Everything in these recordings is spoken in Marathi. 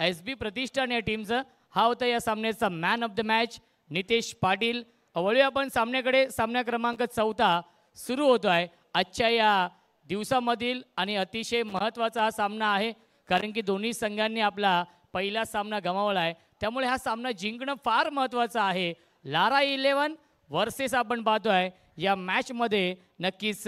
SB प्रतिष्ठान या टीमचं. हा होता या सामन्याचा man of the match Nitesh Patil. वळूया आपण सामन्याकडे. सामना क्रमांक 14 सुरू होतोय आजच्या या दिवसामधील आणि अतिशय महत्त्वाचा हा सामना आहे, कारण की दोन्ही संघांनी आपला पहिला सामना गमावला आहे. त्यामुळे हा सामना जिंकणं फार महत्त्वाचं आहे. लारा 11 वर्सेस आपण पाहतोय या मॅचमध्ये नक्कीच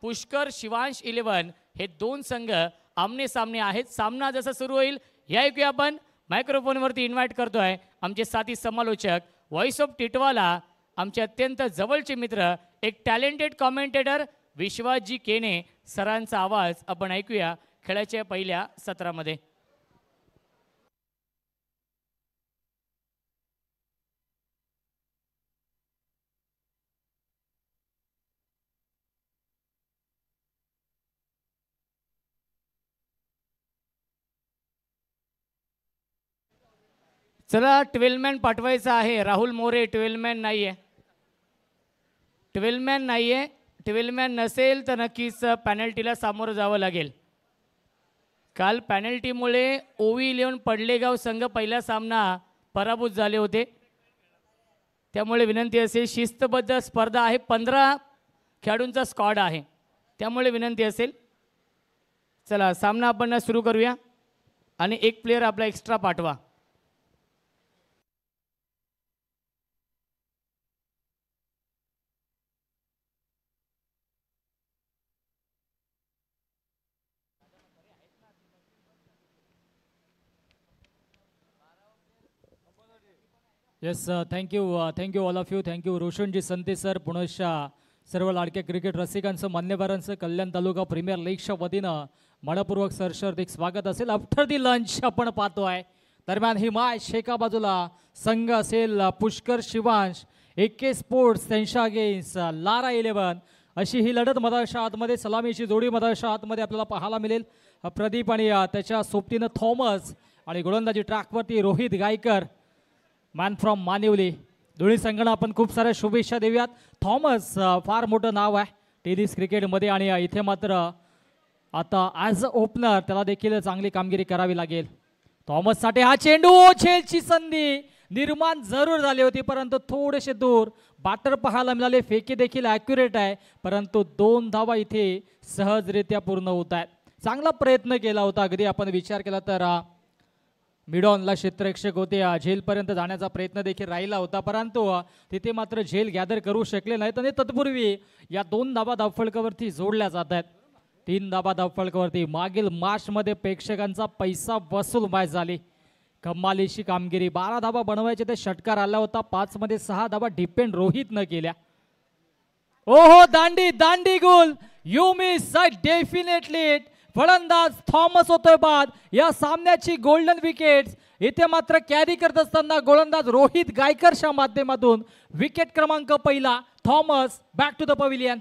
पुष्कर शिवांश 11 हे दोन संघ आमने सामने आहेत. सामना जसा सुरू होईल या ऐकूया आपण. मायक्रोफोनवरती इन्व्हाइट करतोय आमचे साथी समालोचक व्हॉइस ऑफ टिटवाला, आमचे अत्यंत जवळचे मित्र, एक टॅलेंटेड कॉमेंटेटर विश्वासजी केने सरांचा आवाज आपण ऐकूया खेळाच्या पहिल्या सत्रामध्ये. चला 12 मॅन पाठवायचा आहे. राहुल मोरे 12 मॅन नाहीये. 12 मॅन नाहीये. 12 मॅन नसेल तर नक्कीच पॅनल्टीला सामोरं जावं लागेल. काल पॅनल्टीमुळे ओवी 11 पडलेगाव संघ पहिला सामना पराभूत झाले होते. त्यामुळे विनंती असेल, शिस्तबद्ध स्पर्धा आहे, 15 खेळाडूंचा स्क्वॉड आहे, त्यामुळे विनंती असेल. चला सामना आपण सुरू करूया आणि एक प्लेयर आपला एक्स्ट्रा पाठवा. Yes, thank you all of you. Thank you Roshanji Sante sir, पुनश्च सर्व लाडक्या क्रिकेट रसिकांचं, मान्यवरांचं कल्याण तालुका प्रीमियर लीगच्या वतीनं मनपूर्वक सरसर्दिक स्वागत असेल. आफ्टर दी लंच आपण पाहतोय. दरम्यान ही मॅच एका बाजूला संघ असेल पुष्कर शिवांश AK स्पोर्ट्स त्यांच्या अगेन्स्ट लारा 11, अशी ही लढत मधाच्या आतमध्ये सलामीची जोडी मधाच्या आतमध्ये आपल्याला पाहायला मिळेल. प्रदीप आणि त्याच्या सोबतीनं थॉमस आणि गोलंदाजी ट्रॅकवरती रोहित गायकर, मॅन फ्रॉम मानिवली. दोन्ही संघांना आपण खूप साऱ्या शुभेच्छा देऊयात. थॉमस फार मोठं नाव आहे टेनिस क्रिकेटमध्ये आणि इथे मात्र आता ॲज अ ओपनर त्याला देखील चांगली कामगिरी करावी लागेल. थॉमससाठी हा चेंडू, झेलची संधी निर्माण जरूर झाली होती, परंतु थोडेसे दूर बॅटर पाहायला मिळाले. फेकी देखील ॲक्युरेट आहे, परंतु 2 धावा इथे सहजरित्या पूर्ण होत आहेत. चांगला प्रयत्न केला होता. अगदी आपण विचार केला तर मिडॉनला क्षेत्ररक्षक होते, झेलपर्यंत जाण्याचा प्रयत्न देखील राहिला होता, परंतु तिथे मात्र झेल गॅदर करू शकले नाहीत. आणि तत्पूर्वी या 2 धाबा धावफलकावरती जोडल्या जात आहेत. 3 धाबा धावफलकावरती मागील मार्चमध्ये प्रेक्षकांचा पैसा वसूल मॅच झाली. कमालीची कामगिरी. 12 धाबा बनवायचे ते षटकार आला होता. 5 मध्ये 6 धाबा डिपेंड रोहित न केल्या. ओहो, दांडी दांडी गोल. You miss definitely. फलंदाज थॉमस होतोय बाद. या सामन्याची गोल्डन विकेट इथे मात्र कॅरी करत असताना गोलंदाज रोहित गायकरच्या माध्यमातून विकेट क्रमांक पहिला. Thomas back to the pavilion.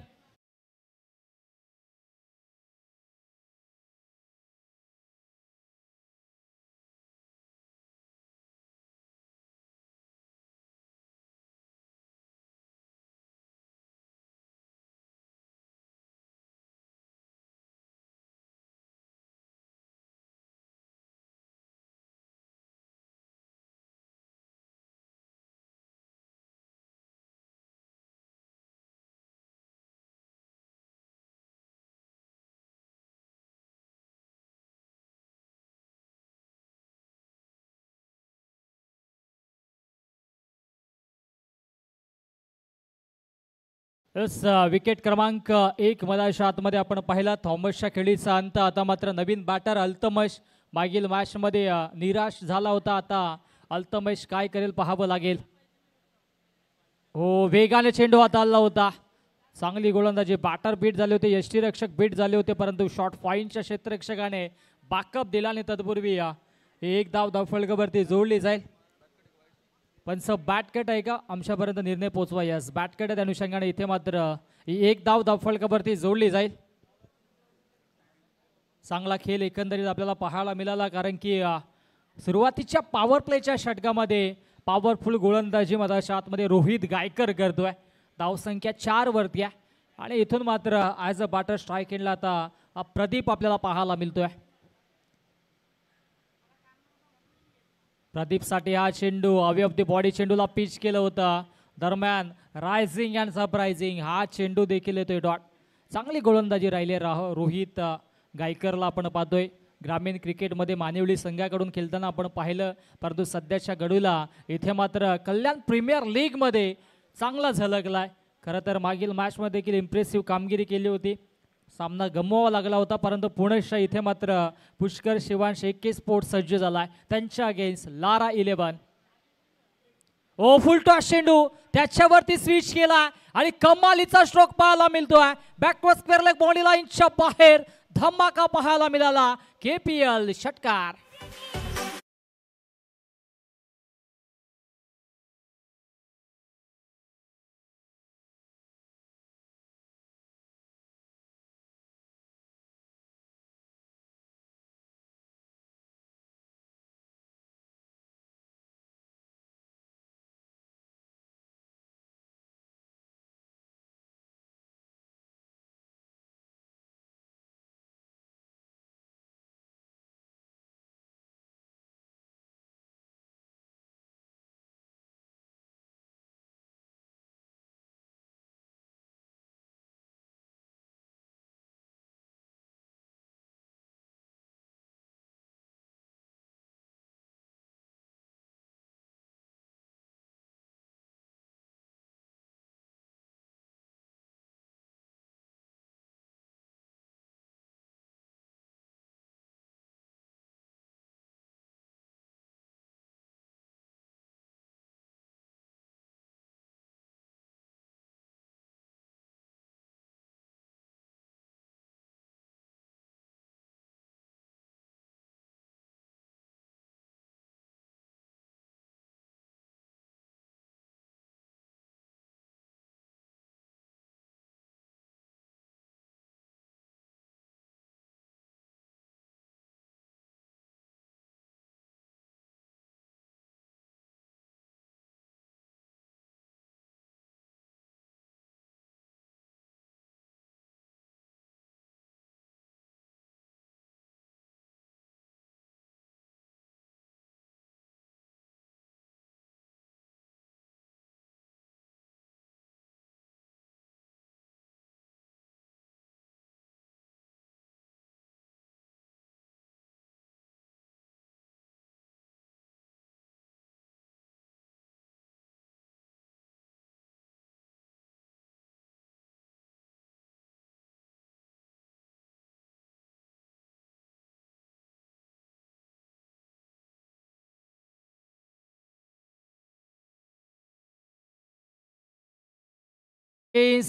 Wicket क्रमांक 1 मधाच्या आतमध्ये आपण पाहिला. थॉमसच्या खेळीचा अंत. आता मात्र नवीन बॅटर अल्तमश मागील मॅचमध्ये निराश झाला होता. आता अल्तमश काय करेल पाहावं लागेल. हो, वेगाने चेंडू हात आला होता. चांगली गोलंदाजी. बॅटर बीट झाले होते, यष्टीरक्षक बीट झाले होते, परंतु शॉर्ट पॉईंटच्या क्षेत्ररक्षकाने बॅकअप दिला आणि तत्पूर्वी एक धाव धावफलकावरती जोडली जाईल. पण सब बॅटकट आहे का आमच्यापर्यंत निर्णय पोहोचवा. यस, बॅटकट आहे. अनुषंगाने इथे मात्र एक धाव धावफलकावरती जोडली जाईल. चांगला खेळ एकंदरीत आपल्याला पाहायला मिळाला, कारण की सुरुवातीच्या पॉवर प्लेच्या षटकामध्ये पॉवरफुल गोलंदाजी मधाच्या आतमध्ये रोहित गायकर करतोय. धावसंख्या 4 वरती आहे आणि इथून मात्र ॲज अ बॅटर स्ट्राईक एंडला आता प्रदीप आपल्याला पाहायला मिळतोय. प्रदीप साठी हा चेंडू अवे ऑफ द बॉडी चेंडूला पिच केलं होतं. दरम्यान रायझिंग अँड सरप्रायझिंग हा चेंडू देखील येतोय डॉट. चांगली गोलंदाजी राहिली रोहित गायकरला आपण पाहतोय. ग्रामीण क्रिकेटमध्ये मानिवली संघाकडून खेळताना आपण पाहिलं, परंतु सध्याच्या गडूला इथे मात्र कल्याण प्रीमियर लीगमध्ये चांगला झलकलाय. खरं तर मागील मॅचमध्ये देखील इम्प्रेसिव्ह कामगिरी केली होती. सामना गमवावा लागला होता, परंतु पुणेश इथे मात्र पुष्कर शिवांश 21 स्पोर्ट सज्ज झालाय त्यांच्या अगेन्स्ट लारा 11. ओ फुल टॉस चेंडू त्याच्यावरती स्विच केला आणि कमालीचा स्ट्रोक पाहायला मिळतोय. बॅकवर्ड स्क्वेअर लेग बॉडी लाईनच्या बाहेर धमाका पाहायला मिळाला. KPL षटकार.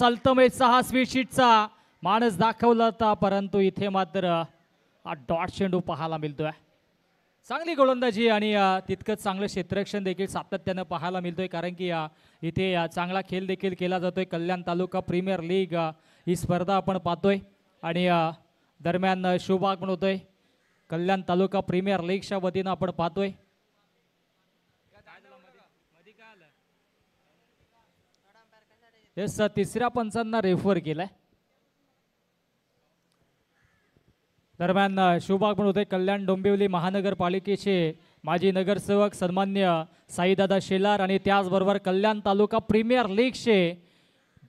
अल्टिमेटचा हा स्वीटशीटचा माणूस दाखवला होता, परंतु इथे मात्र हा डॉट चेंडू पाहायला मिळतोय. चांगली गोलंदाजी आणि तितकंच चांगलं क्षेत्ररक्षण देखील सातत्यानं पाहायला मिळतोय, कारण की इथे चांगला खेळ देखील केला जातोय. कल्याण तालुका प्रीमियर लीग ही स्पर्धा आपण पाहतोय आणि दरम्यान शुभागमन होतोय कल्याण तालुका प्रीमियर लीगच्या वतीनं आपण पाहतोय. तिसऱ्या पंचांना रेफर केलाय. दरम्यान शुभागमन होते कल्याण डोंबिवली महानगरपालिकेचे माजी नगरसेवक सन्मान्य साईदादा शेलार आणि त्याचबरोबर कल्याण तालुका प्रीमियर लीगचे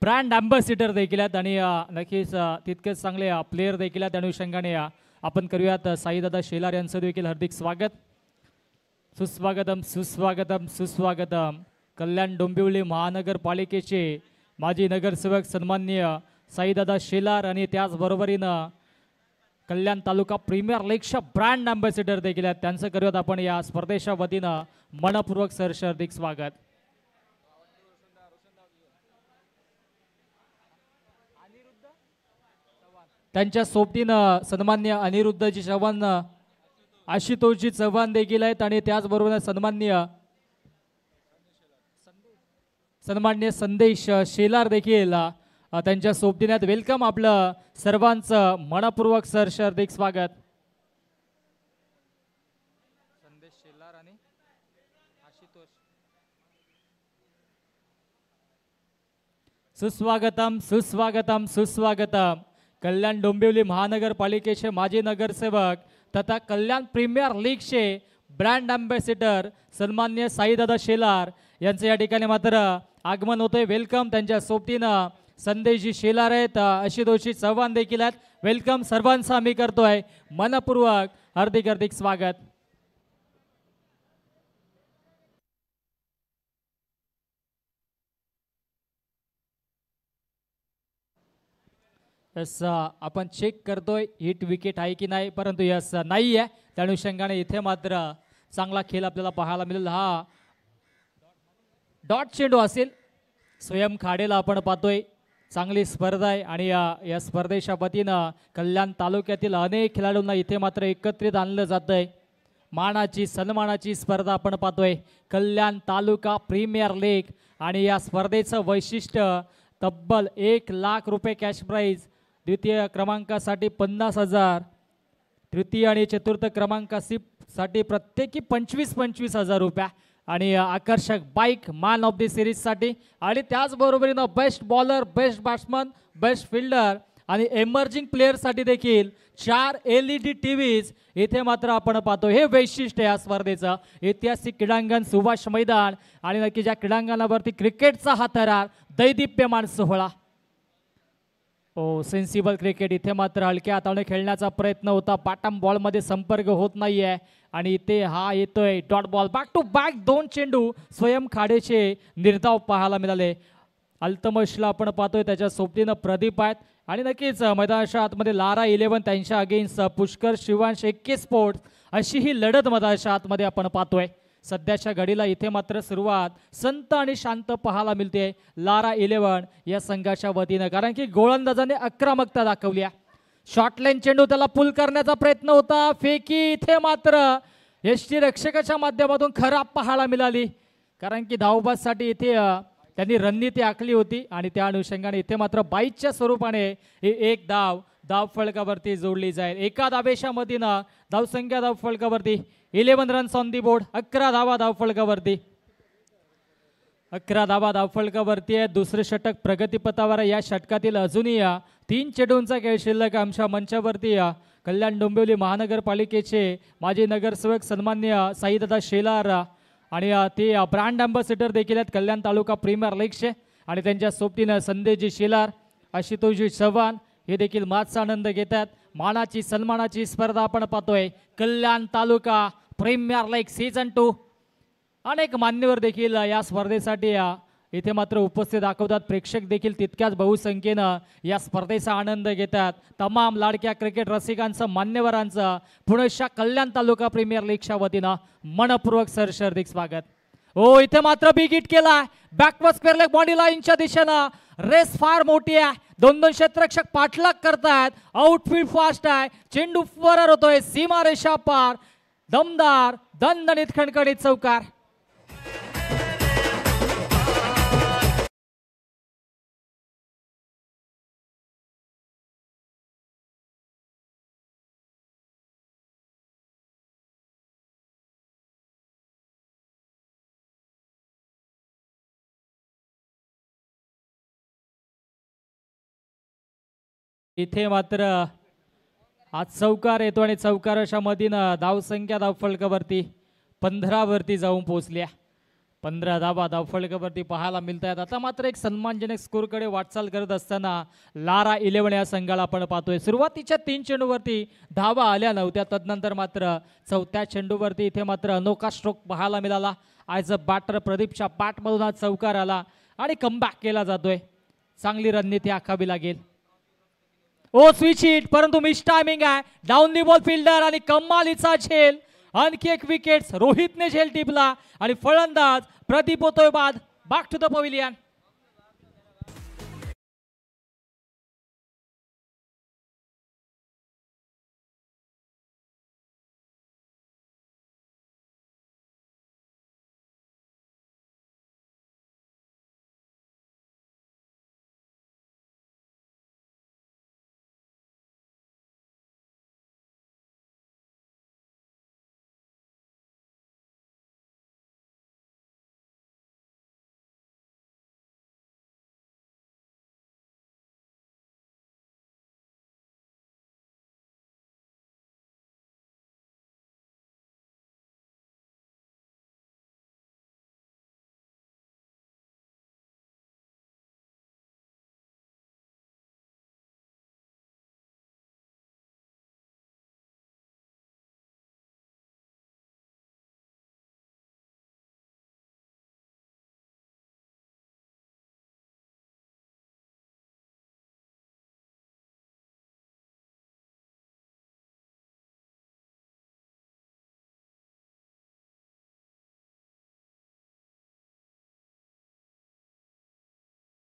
ब्रँड अँबॅसिडर देखील आहेत आणि नक्कीच तितकेच चांगले प्लेयर देखील आहेत. त्या अनुषंगाने आपण करूयात साईदादा शेलार यांचं देखील हार्दिक स्वागत. सुस्वागतम सुस्वागतम सुस्वागतम. कल्याण डोंबिवली महानगरपालिकेचे माजी नगरसेवक सन्माननीय साईदादा शेलार आणि त्याचबरोबरीनं कल्याण तालुका प्रीमियर लीगच्या ब्रँड अँबॅसिडर देखील आहेत. त्यांचं करूयात आपण या स्पर्धेच्या वतीनं मनपूर्वक सहर्ष हार्दिक स्वागत. त्यांच्या सोबतीनं सन्मान्य अनिरुद्धजी चव्हाण, आशुतोषजी चव्हाण देखील आहेत आणि त्याचबरोबर सन्मान्य संदेश शेलार देखील त्यांच्या सोबतीने आहेत. वेलकम आपलं सर्वांचं मनपूर्वक सहर्ष हार्दिक स्वागत. संदेश शेलार आणि आशुतोष, सुस्वागतम सुस्वागतम सुस्वागतम. कल्याण डोंबिवली महानगरपालिकेचे माजी नगरसेवक तथा कल्याण प्रीमियर लीगचे ब्रँड अँबॅसिडर सन्मान्य साईदादा शेलार यांचं या ठिकाणी मात्र आगमन होतंय. वेलकम. त्यांच्या सोबतीनं संदेशजी शेलार आहेत, आशुतोषजी चव्हाण देखील आहेत. वेलकम सर्वांचं आम्ही करतोय मनपूर्वक हार्दिक हार्दिक स्वागत. यस आपण चेक करतोय हिट विकेट आहे की नाही, परंतु यस नाही आहे. त्या अनुषंगाने इथे मात्र चांगला खेळ आपल्याला पाहायला मिळेल. हा डॉट चेंडू असेल. स्वयं खाडेला आपण पाहतोय चांगली स्पर्धा आहे आणि या स्पर्धेच्या वतीनं कल्याण तालुक्यातील अनेक खेळाडूंना इथे मात्र एकत्रित आणलं जात आहे. मानाची सन्मानाची स्पर्धा आपण पाहतोय कल्याण तालुका प्रीमियर लीग आणि या स्पर्धेचं वैशिष्ट्य तब्बल 1,00,000 रुपये कॅश प्राईज. द्वितीय क्रमांकासाठी 50,000, तृतीय आणि चतुर्थ क्रमांकासाठी प्रत्येकी 25,000 रुपये आणि आकर्षक बाईक मॅन ऑफ द सिरीजसाठी आणि त्याचबरोबरीनं best bowler, best batsman, best fielder आणि एमर्जिंग प्लेअरसाठी देखील 4 LED TVs इथे मात्र आपण पाहतो. हे वैशिष्ट्य या स्पर्धेचं. ऐतिहासिक क्रीडांगण सुभाष मैदान आणि नक्की ज्या क्रीडांगणावरती क्रिकेटचा हा थरार दैदिप्यमान सोहळा. Sensible cricket. इथे मात्र हलक्या हाताने खेळण्याचा प्रयत्न होता. बॉटम बॉलमध्ये संपर्क होत नाहीये आणि इथे हा येतोय dot ball. Back to back 2 चेंडू स्वयं खाडेचे निर्धाव पाहायला मिळाले. अल्तमशला आपण पाहतोय त्याच्या सोबतीनं प्रदीप आहेत आणि नक्कीच मैदानाच्या आतमध्ये लारा 11 त्यांच्या against Pushkar Shivansh AK sports अशी ही लढत मैदानाच्या आतमध्ये आपण पाहतोय. सध्याच्या घडीला इथे मात्र सुरुवात संत आणि शांत पाहायला मिळते लारा 11 या संघाच्या वतीनं, कारण की गोलंदाजाने आक्रमकता दाखवली आहे. शॉर्टलाईन चेंडू त्याला पुल करण्याचा प्रयत्न होता. फेकी इथे मात्र यष्टी रक्षकाच्या माध्यमातून खराब पाहायला मिळाली, कारण की धावबाजसाठी इथे त्यांनी रणनीती आखली होती आणि त्या अनुषंगाने इथे मात्र बाईच्या स्वरूपाने एक धाव फलकावरती जोडली जाईल. एका धावेच्या मधीनं धावसंख्या धाव फलकावरती 11 रन्स ऑन दी बोर्ड. 11 धावा धाव फलकावरती. 11 धावा धाव फलकावरती आहे. दुसरे षटक प्रगतीपथावर आहे. या षटकातील अजूनही 3 चेंडूंचा खेळ शिल्लक आमच्या मंचावरती कल्याण डोंबिवली महानगरपालिकेचे माजी नगरसेवक सन्मान्य साईदादा शेलार आणि ते ब्रँड अँबॅसिडर देखील आहेत कल्याण तालुका प्रीमियर लीगचे आणि त्यांच्या सोबतीनं संदेशजी शेलार, आशुतोषजी चव्हाण हे देखील मातचा आनंद घेतात. मानाची सन्मानाची स्पर्धा आपण पाहतोय कल्याण तालुका प्रीमियर लीग सीझन 2. अनेक मान्यवर देखील या स्पर्धेसाठी इथे मात्र उपस्थित दाखवतात. प्रेक्षक देखील तितक्याच बहुसंख्येनं या स्पर्धेचा आनंद घेतात. तमाम लाडक्या क्रिकेट रसिकांचं, मान्यवरांचं पुण्याच्या कल्याण तालुका प्रीमियर लीगच्या वतीनं मनपूर्वक सरहार्दिक स्वागत. इथे मात्र बिग हिट केला. बॅकवर्ड स्क्वेअर लेग बॉडी लाईनच्या दिशेनं रेस फार मोठी आहे. 2 क्षेत्ररक्षक पाठलाग करतायत. आउटफील्ड फास्ट आहे. चेंडू फरार होतोय सीमारेषा पार. दमदार दणदणीत खणखणीत चौकार. इथे मात्र आज चौकार येतो आणि चौकाराच्या मधीनं धावसंख्या धावफलकावरती 15 वरती जाऊन पोहोचल्या. 15 धावा धावफलकावरती पाहायला मिळत आहेत. आता मात्र एक सन्मानजनक स्कोरकडे वाटचाल करत असताना लारा 11 या संघाला आपण पाहतोय. सुरुवातीच्या 3 चेंडूवरती धावा आल्या नव्हत्या. तदनंतर मात्र 4थ्या चेंडूवरती इथे मात्र अनोखा स्ट्रोक पाहायला मिळाला. ॲज अ बॅटर प्रदीपच्या बॅटमधून आज चौकार आला आणि कमबॅक केला जातोय. चांगली रणनीती आखावी लागेल. स्विच हिट, परंतु मिस टायमिंग आहे. डाऊन दी बॉल फिल्डर आणि कमालीचा झेल. आणखी एक विकेट रोहितने झेल टिपला आणि फलंदाज प्रदीप होतोय बाद. Back to the pavilion.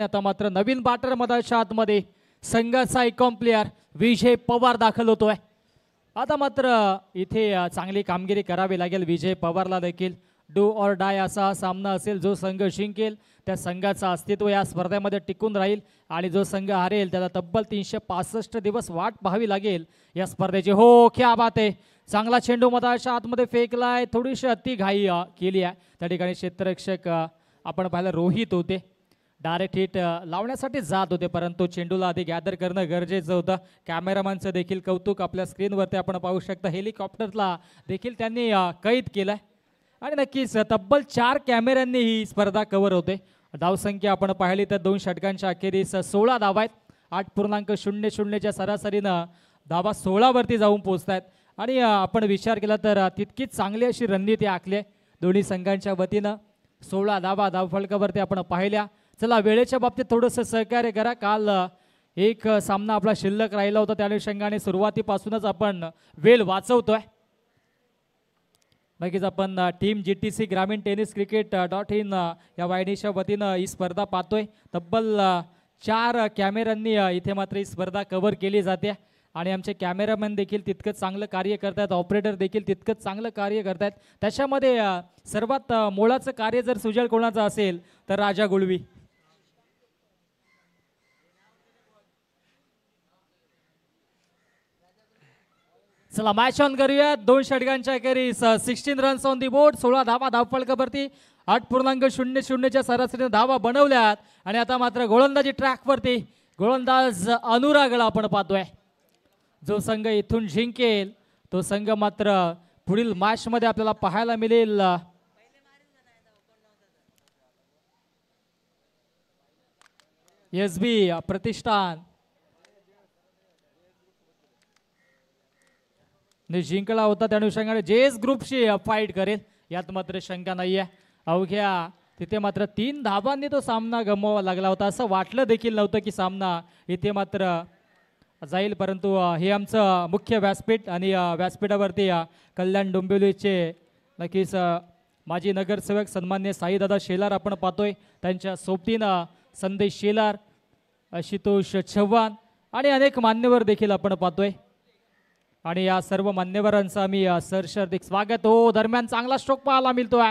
आता मात्र नवीन बॅटर मधाच्या आतमध्ये संघाचा एकॉम प्लेयर विजय पवार दाखल होतोय. आता मात्र इथे चांगली कामगिरी करावी लागेल विजय पवारला देखील. डू ऑर डाय असा सामना असेल. जो संघ जिंकेल त्या संघाचं अस्तित्व या स्पर्धेमध्ये टिकून राहील आणि जो संघ हारेल त्याला तब्बल 365 दिवस वाट पाहावी लागेल या स्पर्धेची. हो, क्या बात आहे. चांगला चेंडू मधाच्या आतमध्ये फेकलाय. थोडीशी अति घाई केली आहे त्या ठिकाणी. क्षेत्ररक्षक आपण पाहिलं रोहित होते, डायरेक्ट हिट लावण्यासाठी जात होते, परंतु चेंडूला आधी गॅदर करणं गरजेचं होतं. कॅमेरामॅनचं देखील कौतुक. आपल्या स्क्रीनवरती आपण पाहू शकता हेलिकॉप्टरला देखील त्यांनी कैद केलंय आणि नक्कीच तब्बल 4 कॅमेऱ्यांनी ही स्पर्धा कव्हर होते. धावसंख्या आपण पाहिली तर 2 षटकांच्या अखेरीस 16 धावा आहेत. 8.00च्या सरासरीनं धावा 16 वरती जाऊन पोहोचत आहेत आणि आपण विचार केला तर तितकीच चांगली अशी रणनीती आखली दोन्ही संघांच्या वतीनं. 16 धावा धावफलकावरती आपण पाहिल्या. चला, वेळेच्या बाबतीत थोडंसं सहकार्य करा. काल एक सामना आपला शिल्लक राहिला होता, त्या अनुषंगाने सुरुवातीपासूनच आपण वेळ वाचवतोय. नक्कीच आपण टीम GTC ग्रामीण टेनिस क्रिकेट.in या वाहिनीच्या वतीनं ही स्पर्धा पाहतोय. तब्बल 4 कॅमेऱ्यांनी इथे मात्र ही स्पर्धा कव्हर केली जाते आणि आमचे कॅमेरामॅन देखील तितकंच चांगलं कार्य करतात. ऑपरेटर देखील तितकंच चांगलं कार्य करतात. त्याच्यामध्ये सर्वात मोलाचं कार्य जर सुजल कोणाचं असेल तर राजा गुळवी. चला, मॅच ऑन करूया. 2 षटकांच्या अखेरीस 16 रन्स ऑन दी बोर्ड. 16 धावा धावफलकावरती. 8.00च्या सरासरीने धावा बनवल्यात आणि आता मात्र गोलंदाजी ट्रॅकवरती गोलंदाज अनुरागला आपण पाहतोय. जो संघ इथून जिंकेल तो संघ मात्र पुढील मॅच मध्ये आपल्याला पाहायला मिळेल. SB प्रतिष्ठान जिंकला होता, त्या अनुषंगाने जेएस ग्रुपशी फाईट करेल यात मात्र शंका नाहीये. अवघ्या तिथे मात्र 3 धावांनी तो सामना गमवावा लागला होता. असं वाटलं देखील नव्हतं की सामना इथे मात्र जाईल, परंतु हे आमचं मुख्य व्यासपीठ आणि व्यासपीठावरती कल्याण डोंबिवलीचे नक्कीच माजी नगरसेवक सन्मान्य साईदादा शेलार आपण पाहतोय. त्यांच्या सोबतीनं संदेश शेलार, आशुतोष चव्हाण आणि अनेक मान्यवर देखील आपण पाहतोय आणि या सर्व मान्यवरांचं आम्ही सरसर्दिक स्वागत. हो, दरम्यान चांगला स्ट्रोक पाहायला मिळतोय.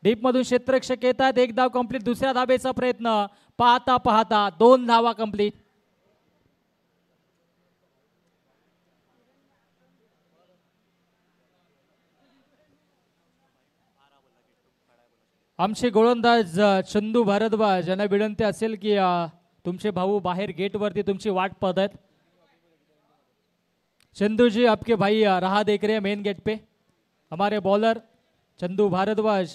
डीपमधून क्षेत्ररक्षक येत आहेत. 1 धाव कंप्लीट. दुसऱ्या धावेचा प्रयत्न. पाहता पाहता 2 धावा कंप्लीट. आमचे गोलंदाज चंदू भारद्वाज यांना विनंती असेल की तुमचे भाऊ बाहेर गेटवरती तुमची वाट पाहत आहेत. चंदू जी, आपके भाई राह देख रहे हैं मेन गेट पे. हमारे बॉलर चंदू भारद्वाज,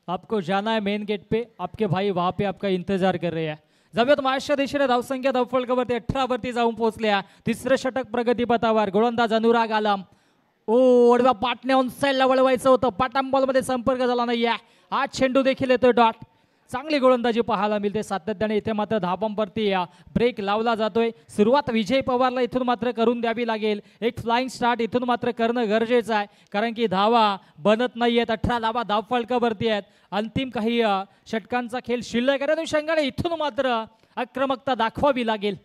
आपको जाना है मेन गेट पे. आपके भाई वहाँ पे आपका इंतजार कर रहे हैं. जाऊयात मॅचच्या दिशेने. धावसंख्या धावफलकावरती 18 वरती जाऊन पोहोचल्या. 3रं षटक प्रगतीपथावर. गोलंदाज अनुराग आलम. ओढवा पाटने ऑन साईडला वळवायचं होतं. पाटाम बॉलमध्ये संपर्क झाला नाहीये. हा चेंडू देखील येतोय डॉट. चांगली गोलंदाजी पाहायला मिळते सातत्याने. इथे मात्र धावांवरती ब्रेक लावला जातोय. सुरुवात विजय पवारला इथून मात्र करून द्यावी लागेल. एक फ्लाइंग स्टार्ट इथून मात्र करणं गरजेचं आहे, कारण की धावा बनत नाहीयेत. 18 धावा धावफलकावरती आहेत. अंतिम काही षटकांचा खेळ शिल्लक आहे. अनुषंगाने इथून मात्र आक्रमकता दाखवावी लागेल.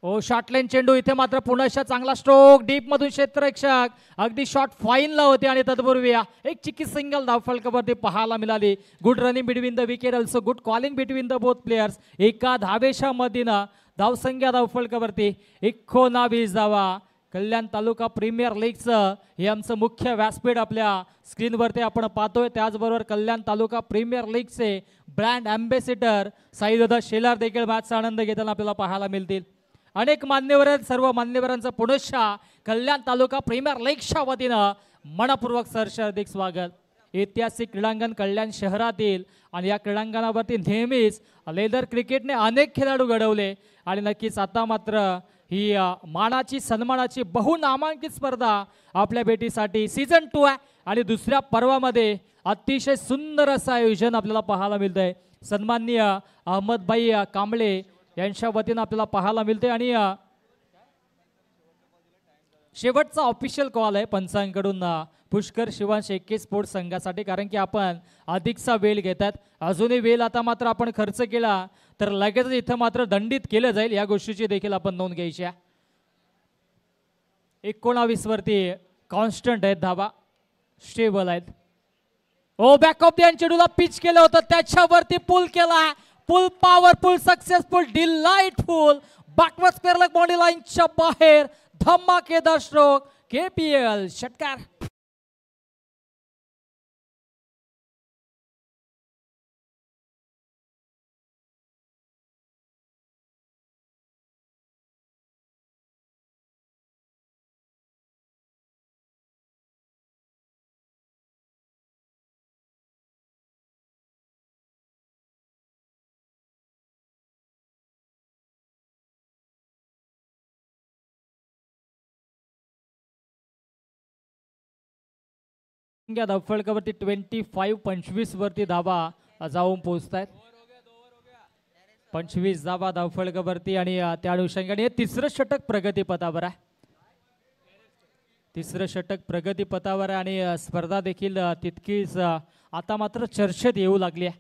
ओ, शॉर्टलाईन चेंडू. इथे मात्र पुन्हा चांगला स्ट्रोक. डीप मधून क्षेत्ररक्षक अगदी शॉट फाईनला होते आणि तत्पूर्वी एक चिकी सिंगल धावफलकावरती पाहायला मिळाली. Good running between the wicket, also good calling between the both players. एका धावेच्या मधीनं धावसंख्या धावफलकावरती 19 धावा. कल्याण तालुका प्रीमियर लीगचं हे आमचं मुख्य व्यासपीठ आपल्या स्क्रीनवरती आपण पाहतोय. त्याचबरोबर कल्याण तालुका प्रीमियर लीगचे ब्रँड अँबॅसिडर साईदादा शेलार देखील मॅचचा आनंद घेताना आपल्याला पाहायला मिळतील. अनेक मान्यवर आहेत. सर्व मान्यवरांचं पुनश्च कल्याण तालुका प्रीमियर लीगच्या वतीनं मनपूर्वक सरसर्दिक स्वागत. ऐतिहासिक क्रीडांगण कल्याण शहरातील आणि या क्रीडांगणावरती नेहमीच लेदर क्रिकेटने अनेक खेळाडू घडवले आणि नक्कीच आता मात्र ही मानाची सन्मानाची बहुनामांकित स्पर्धा आपल्या भेटीसाठी सीझन 2 आहे आणि दुसऱ्या पर्वामध्ये अतिशय सुंदर असं आयोजन आपल्याला पाहायला मिळतंय. सन्माननीय अहमदभाई कांबळे यांच्या वतीनं आपल्याला पाहायला मिळते आणि शेवटचा ऑफिशियल कॉल आहे पंचांकडून पुष्कर शिवांश एके स्पोर्ट्स संघासाठी, कारण की आपण अधिकचा वेळ घेतात. अजूनही वेळ आता मात्र आपण खर्च केला तर लगेच इथं मात्र दंडित केलं जाईल, या गोष्टीची देखील आपण नोंद घ्यायची आहे. 19 वरती कॉन्स्टंट आहेत धावा, स्टेबल आहेत. ओ बॅक ऑफ द चेंडूला पिच केलं होतं, त्याच्यावरती पुल केला, pull powerful, successful, delightful, backward square body लाईनच्या बाहेर धमाकेदार स्ट्रोक, केपीएल षटकार. फळकावरती 25 वरती धावा जाऊन पोहोचत आहेत. 25 धावा धावफळकावरती आणि त्या अनुषंगाने तिसरं षटक प्रगतीपथावर आहे. तिसरं षटक प्रगतीपथावर आहे आणि स्पर्धा देखील तितकीच आता मात्र चर्चेत येऊ लागली आहे.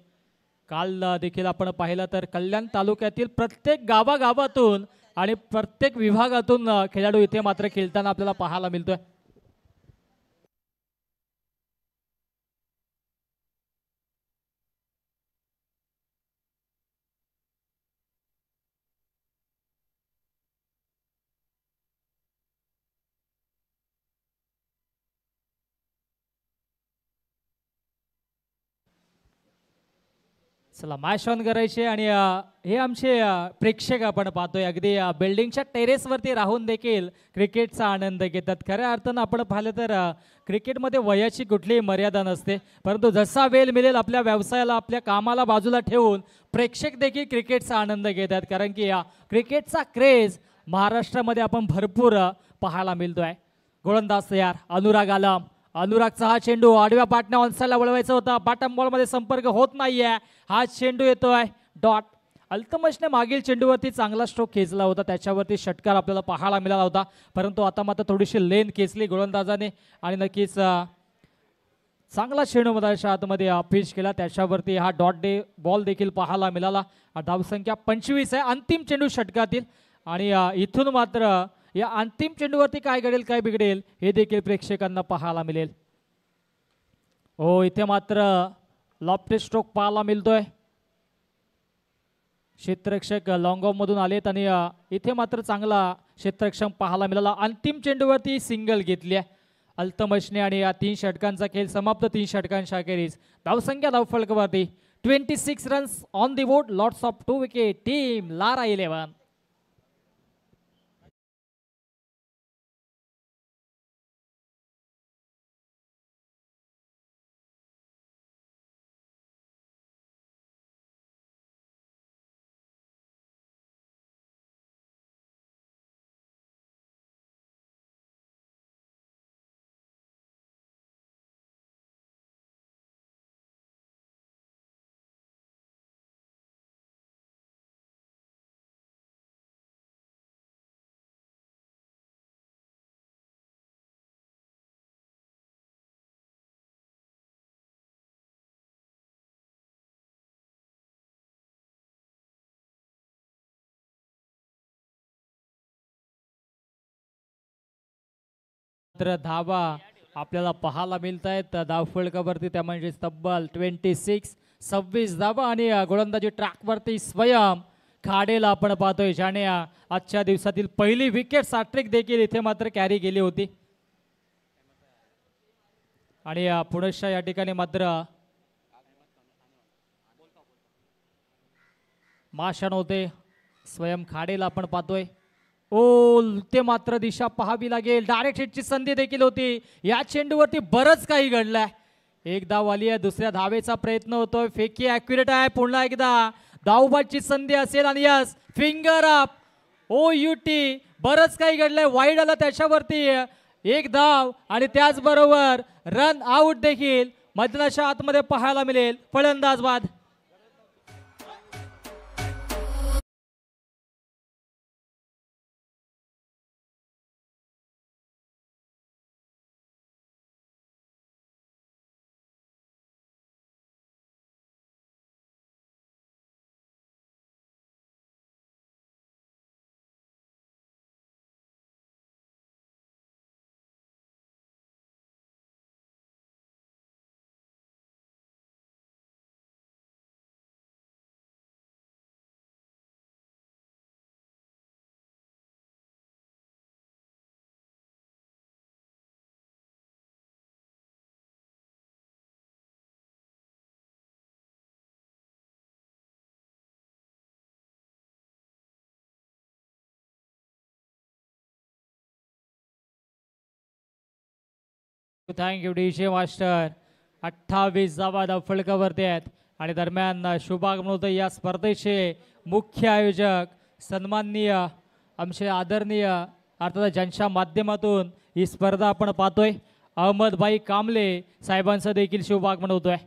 काल देखील आपण पाहिलं तर कल्याण तालुक्यातील प्रत्येक गावागावातून आणि प्रत्येक विभागातून खेळाडू इथे मात्र खेळताना आपल्याला पाहायला मिळतोय. चला मॅच ऑन करायचे आणि हे आमचे प्रेक्षक आपण पाहतोय अगदी बिल्डिंगच्या टेरेसवरती राहून देखील क्रिकेटचा आनंद घेतात. खऱ्या अर्थानं आपण पाहिलं तर क्रिकेटमध्ये वयाची कुठलीही मर्यादा नसते, परंतु जसा वेळ मिळेल आपल्या व्यवसायाला, आपल्या कामाला बाजूला ठेवून प्रेक्षक देखील क्रिकेटचा आनंद घेतात, कारण की क्रिकेटचा क्रेज महाराष्ट्रामध्ये आपण भरपूर पाहायला मिळतोय. गोलंदाज तयार, अनुराग आलम. अनुरागचा हा चेंडू आडव्या पाटण्या ऑनसाईडला वळवायचा होता, बॉटम बॉलमध्ये संपर्क होत नाहीये, हा चेंडू येतोय डॉट. अल्तमशने मागील चेंडूवरती चांगला स्ट्रोक खेचला होता, त्याच्यावरती षटकार आपल्याला पाहायला मिळाला होता, परंतु आता मात्र थोडीशी लेन खेचली गोलंदाजाने आणि नक्कीच चांगला चेंडू मधाच्या आतमध्ये पिच केला, त्याच्यावरती हा डॉट डे बॉल देखील पाहायला मिळाला. धावसंख्या 25 आहे अंतिम चेंडू षटकातील आणि इथून मात्र या अंतिम चेंडूवरती काय घडेल काय बिघडेल हे देखील प्रेक्षकांना पाहायला मिळेल. हो इथे मात्र लॉफ्ट स्ट्रोक पाहायला मिळतोय. क्षेत्ररक्षक लॉंग ऑफ मधून आलेत आणि इथे मात्र चांगला क्षेत्ररक्षक पाहायला मिळाला. अंतिम चेंडूवरती सिंगल घेतली आहे अल्तमशने आणि या 3 षटकांचा खेळ समाप्त. 3 षटकांच्या अखेरीस धावसंख्या धावफलकावरती 26 runs on the board, lots of 2 wicket, team Lara 11. धावा आपल्याला पाहायला मिळत आहेत धावफलकावरती, त्या म्हणजे तब्बल 26 धावा आणि गोलंदाजी ट्रॅकवरती स्वयं खाडेला आपण पाहतोय, ज्याने आजच्या दिवसातील पहिली विकेट सॅट्रिक देखील इथे मात्र कॅरी केली होती. आणि पुनश्च या ठिकाणी मात्र माशान होते, स्वयं खाडेला आपण पाहतोय. ओ ते मात्र दिशा पाहावी लागेल, डायरेक्ट हिटची संधी देखील होती, या चेंडूवरती बरंच काही घडलंय. एक धाव आली आहे, दुसऱ्या धावेचा प्रयत्न होतोय, फेकी ॲक्युरेट आहे, पुन्हा एकदा धावबादची संधी असेल आणि यस फिंगर अप, ओ युटी, बरंच काही घडलंय. वाईड आलं त्याच्यावरती एक धाव आणि त्याचबरोबर रन आउट देखील मैदानाच्या आतमध्ये पाहायला मिळेल. फलंदाज बाद. Thank you DJ master. 28 धावा फलकावरती आहेत आणि दरम्यान शुभागमन होतं या स्पर्धेचे मुख्य आयोजक सन्माननीय आमचे आदरणीय अर्थात ज्यांच्या माध्यमातून ही स्पर्धा आपण पाहतोय अहमदभाई कांबळे साहेबांचं देखील शुभागमन होतोय.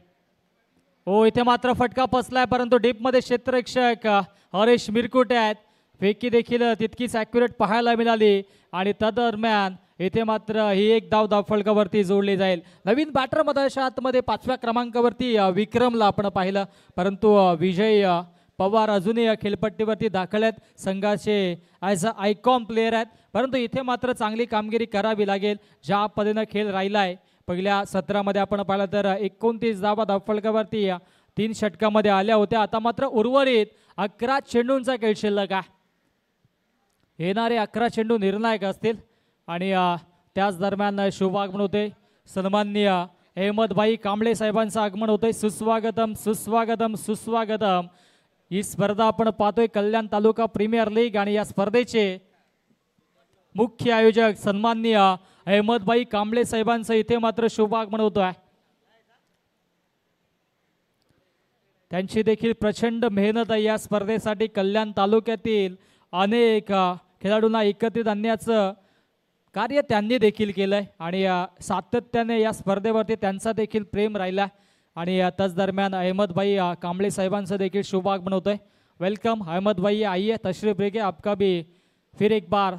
हो इथे मात्र फटका पसलाय परंतु डीपमध्ये क्षेत्ररक्षक हरेश मिरकुटे आहेत. फेकी देखील तितकीच ॲक्युरेट पाहायला मिळाली आणि तदरम्यान इथे मात्र ही एक धाव फलकावरती जोडली जाईल. नवीन बॅटर मधाच्या आतमध्ये 5व्या क्रमांकावरती विक्रमला आपण पाहिलं परंतु विजय पवार अजूनही खेळपट्टीवरती दाखल आहेत. संघाचे ॲज अ आयकॉन प्लेयर आहेत परंतु इथे मात्र चांगली कामगिरी करावी लागेल. ज्या पद्धतीनं खेळ राहिला आहे पहिल्या सत्रामध्ये आपण पाहिलं तर 29 धावा धावफलकावरती 3 षटकामध्ये आल्या होत्या. आता मात्र उर्वरित 11 चेंडूंचा खेळ शिल्लक आहे. येणारे 11 चेंडू निर्णायक असतील आणि त्याच दरम्यान शुभागमन होते सन्माननीय अहमदभाई कांबळे साहेबांचं आगमन होतंय. सुस्वागतम सुस्वागतम सुस्वागतम. ही स्पर्धा आपण पाहतोय कल्याण तालुका प्रीमियर लीग आणि या स्पर्धेचे मुख्य आयोजक सन्माननीय अहमदभाई कांबळे साहेबांचं इथे मात्र शुभागमन होतो आहे. त्यांची देखील प्रचंड मेहनत आहे या स्पर्धेसाठी. कल्याण तालुक्यातील अनेक खेळाडूंना एकत्रित आणण्याचं कार्य त्यांनी देखील केलंय आणि सातत्याने या स्पर्धेवरती त्यांचा देखील प्रेम राहिला आणि त्याच दरम्यान अहमदभाई कांबळे साहेबांचं देखील शुभागमन होतंय. वेलकम अहमदभाई, आइए तशरीफ लेके आपका भी फिर एक बार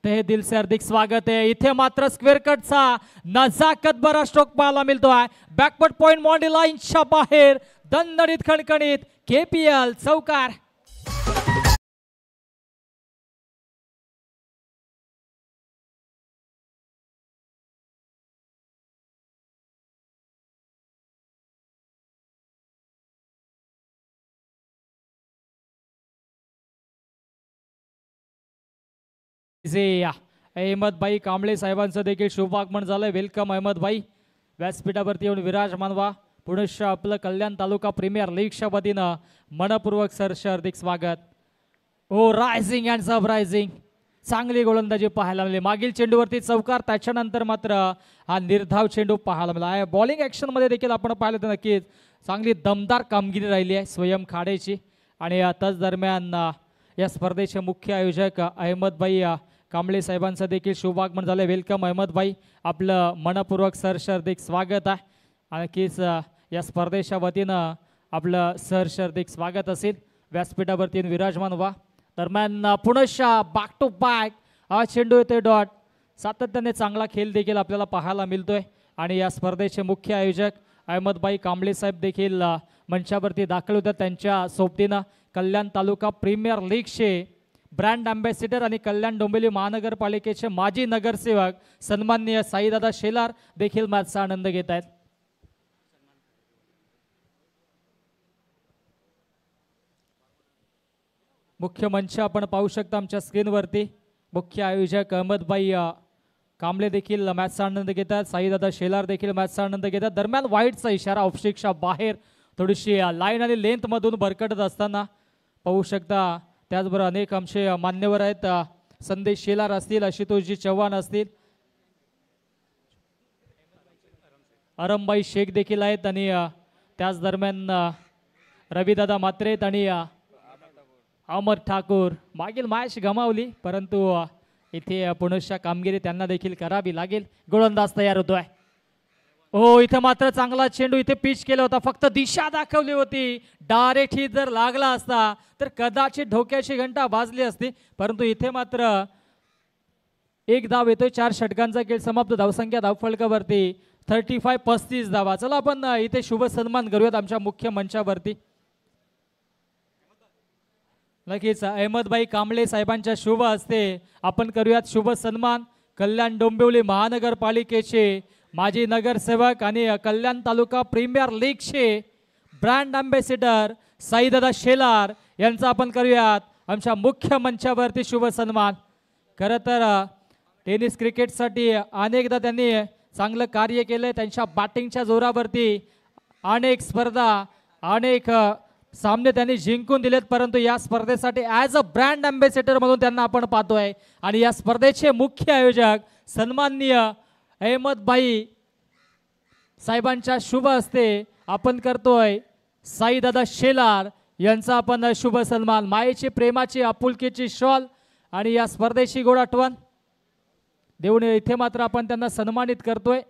तहे दिल से हार्दिक स्वागत है. इथे मात्र स्क्वेअर कटचा नजाकत बरा स्ट्रोक पाहायला मिळतो आहे. बॅकवर्ड पॉइंट मॉन्डी लाईनच्या बाहेर दणदणीत खणखणीत KPL चौकार. अहमदभाई कांबळे साहेबांचं देखील शुभागमन झालंय. वेलकम अहमदभाई. व्यासपीठावरती येऊन विराजमान व्हा. पुनश्च आपलं कल्याण तालुका प्रीमियर लीगच्या वतीनं मनपूर्वक सरचे हार्दिक स्वागत. हो रायझिंग अँड सरप्रायझिंग चांगली गोलंदाजी पाहायला मिळाली. मागील चेंडूवरती चौकार त्याच्यानंतर मात्र हा निर्धाव चेंडू पाहायला मिळाला. बॉलिंग ॲक्शनमध्ये देखील आपण पाहिलं तर नक्कीच चांगली दमदार कामगिरी राहिली आहे स्वयं खाडेची आणि त्याच दरम्यान या स्पर्धेचे मुख्य आयोजक अहमदभाई कांबळे साहेबांचं देखील शुभागमन झालं. वेलकम अहमदभाई, आपलं मनपूर्वक सहर्ष हार्दिक स्वागत आहे. आणखीच या स्पर्धेच्या वतीनं आपलं सहर्ष हार्दिक स्वागत असेल. व्यासपीठावरती विराजमान व्हा. दरम्यान पुनश्च बॅक टू बॅक हा चेंडू येतोय डॉट. सातत्याने चांगला खेळ देखील आपल्याला पाहायला मिळतोय आणि या स्पर्धेचे मुख्य आयोजक अहमदभाई कांबळे साहेब देखील मंचावरती दाखल होतात. त्यांच्या सोबतीनं कल्याण तालुका प्रीमियर लीगचे ब्रँड अँबॅसिडर आणि कल्याण डोंबिवली महानगरपालिकेचे माजी नगरसेवक सन्माननीय साईदादा शेलार देखील मॅचचा आनंद घेत आहेत. मुख्य मंच आपण पाहू शकता आमच्या स्क्रीनवरती. मुख्य आयोजक अहमदभाई कांबळे देखील मॅचचा आनंद घेतात. साईदादा शेलार देखील मॅचचा आनंद घेतात. दरम्यान वाईटचा इशारा ऑफस्टिकच्या बाहेर थोडीशी लाईन आणि लेंथमधून भरकटत असताना पाहू शकता. त्याचबरोबर अनेक आमचे मान्यवर आहेत. संदेश शेलार असतील, आशुतोषजी चव्हाण असतील, अरमबाई शेख देखील आहेत आणि त्याच दरम्यान रविदादा मात्रे आहेत आणि अमर ठाकूर. मागील मॅच गमावली परंतु इथे पुनश्च कामगिरी त्यांना देखील करावी लागेल. गोलंदाज तयार होतोय. हो इथे मात्र चांगला चेंडू इथे पिच केला होता. फक्त दिशा दाखवली होती. डायरेक्ट ही जर लागला असता तर कदाचित धोक्याची घंटा वाजली असती परंतु इथे मात्र एक धाव येतोय. 4 षटकांचा खेळ समाप्त. धावसंख्या धावफलकावरती 35 धावा. चला आपण इथे शुभ सन्मान करूयात आमच्या मुख्य मंचावरती. नक्कीच अहमदभाई कांबळे साहेबांच्या शुभ हस्ते आपण करूयात शुभ सन्मान. कल्याण डोंबिवली महानगरपालिकेचे माजी नगरसेवक आणि कल्याण तालुका प्रीमियर लीगचे ब्रँड अँबॅसिडर साईदादा शेलार यांचा आपण करूयात आमच्या मुख्य मंचावरती शुभ सन्मान. खरं तर टेनिस क्रिकेटसाठी अनेकदा त्यांनी चांगलं कार्य केलं. त्यांच्या बॅटिंगच्या जोरावरती अनेक स्पर्धा अनेक सामने त्यांनी जिंकून दिलेत परंतु या स्पर्धेसाठी ॲज अ ब्रँड अँबॅसिडर म्हणून त्यांना आपण पाहतोय आणि या स्पर्धेचे मुख्य आयोजक सन्माननीय अहमदभाई साहेबांच्या शुभ हस्ते आपण करतोय साईदादा शेलार यांचा आपण शुभ सन्मान, मायेची प्रेमाची आपुलकीची शॉल आणि या स्पर्धेची गोड आठवण देऊन इथे मात्र आपण त्यांना सन्मानित करतोय।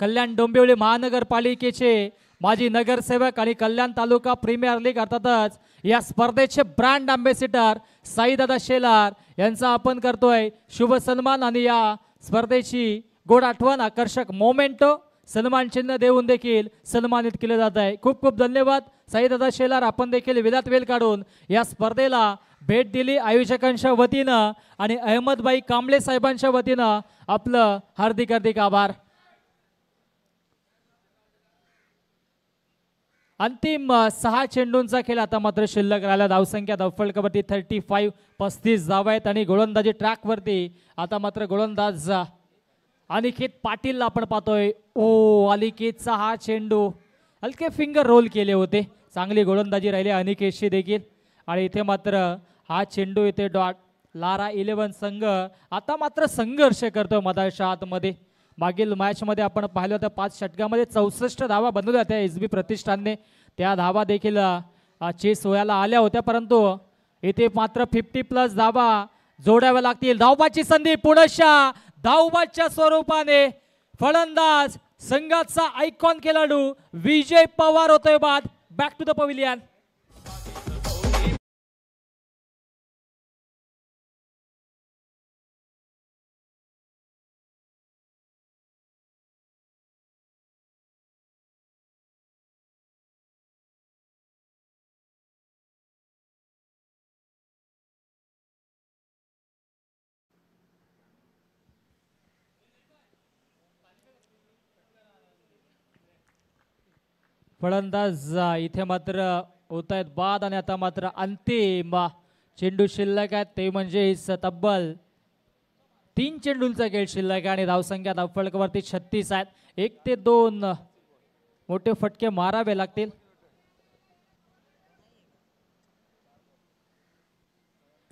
कल्याण डोंबिवली महानगरपालिकेचे माजी नगरसेवक आणि कल्याण तालुका प्रीमियर लीग अर्थातच या स्पर्धेचे ब्रँड अँबॅसिडर साईदादा शेलार यांचा आपण करतोय शुभ सन्मान आणि या स्पर्धेची गोड आठवण आकर्षक मोमेंटो सन्मान चिन्ह देऊन देखील सन्मानित केले जात आहे। खूप खूप धन्यवाद साईदादा शेलार, आपण देखील विधात वेळ काढून या स्पर्धेला भेट दिली आयोजकांच्या वतीनं आणि अहमदभाई कांबळे साहेबांच्या वतीनं आपलं हार्दिक हार्दिक आभार। अंतिम 6 चेंडूंचा खेळ आता मात्र शिल्लक राहिला। धावसंख्या धावफलकावरती 35 35 धावा आहेत आणि गोलंदाजी ट्रॅकवरती आता मात्र गोलंदाज अनिकेत पाटील आपण पाहतोय। ओ अनिकेतचा हा चेंडू हलके फिंगर रोल केले होते, चांगली गोलंदाजी राहिली अनिकेतची देखील आणि इथे मात्र हा चेंडू इथे डॉट। लारा 11 संघ आता मात्र संघर्ष करतो मधाच्या आतमध्ये। मागील मॅचमध्ये आपण पाहिलं होतं 5 षटकामध्ये 64 धावा बनवल्या होत्या एसबी प्रतिष्ठानने, त्या धावा देखील चेस व्हायला आल्या होत्या, परंतु इथे मात्र 50+ धावा जोडाव्या लागतील। धावबाची संधी पुढच्या धावबाच्या स्वरूपाने फलंदाज संघाचा आयकॉन खेळाडू विजय पवार होतोय बाद। Back to the pavilion. फलंदाज इथे मात्र होत आहेत बाद आणि आता मात्र अंतिम चेंडू शिल्लक आहेत, ते म्हणजे तब्बल 3 चेंडूंचा खेळ शिल्लक आहे आणि धावसंख्या धावफलकावरती 36 आहेत। 1 ते 2 मोठे फटके मारावे लागतील।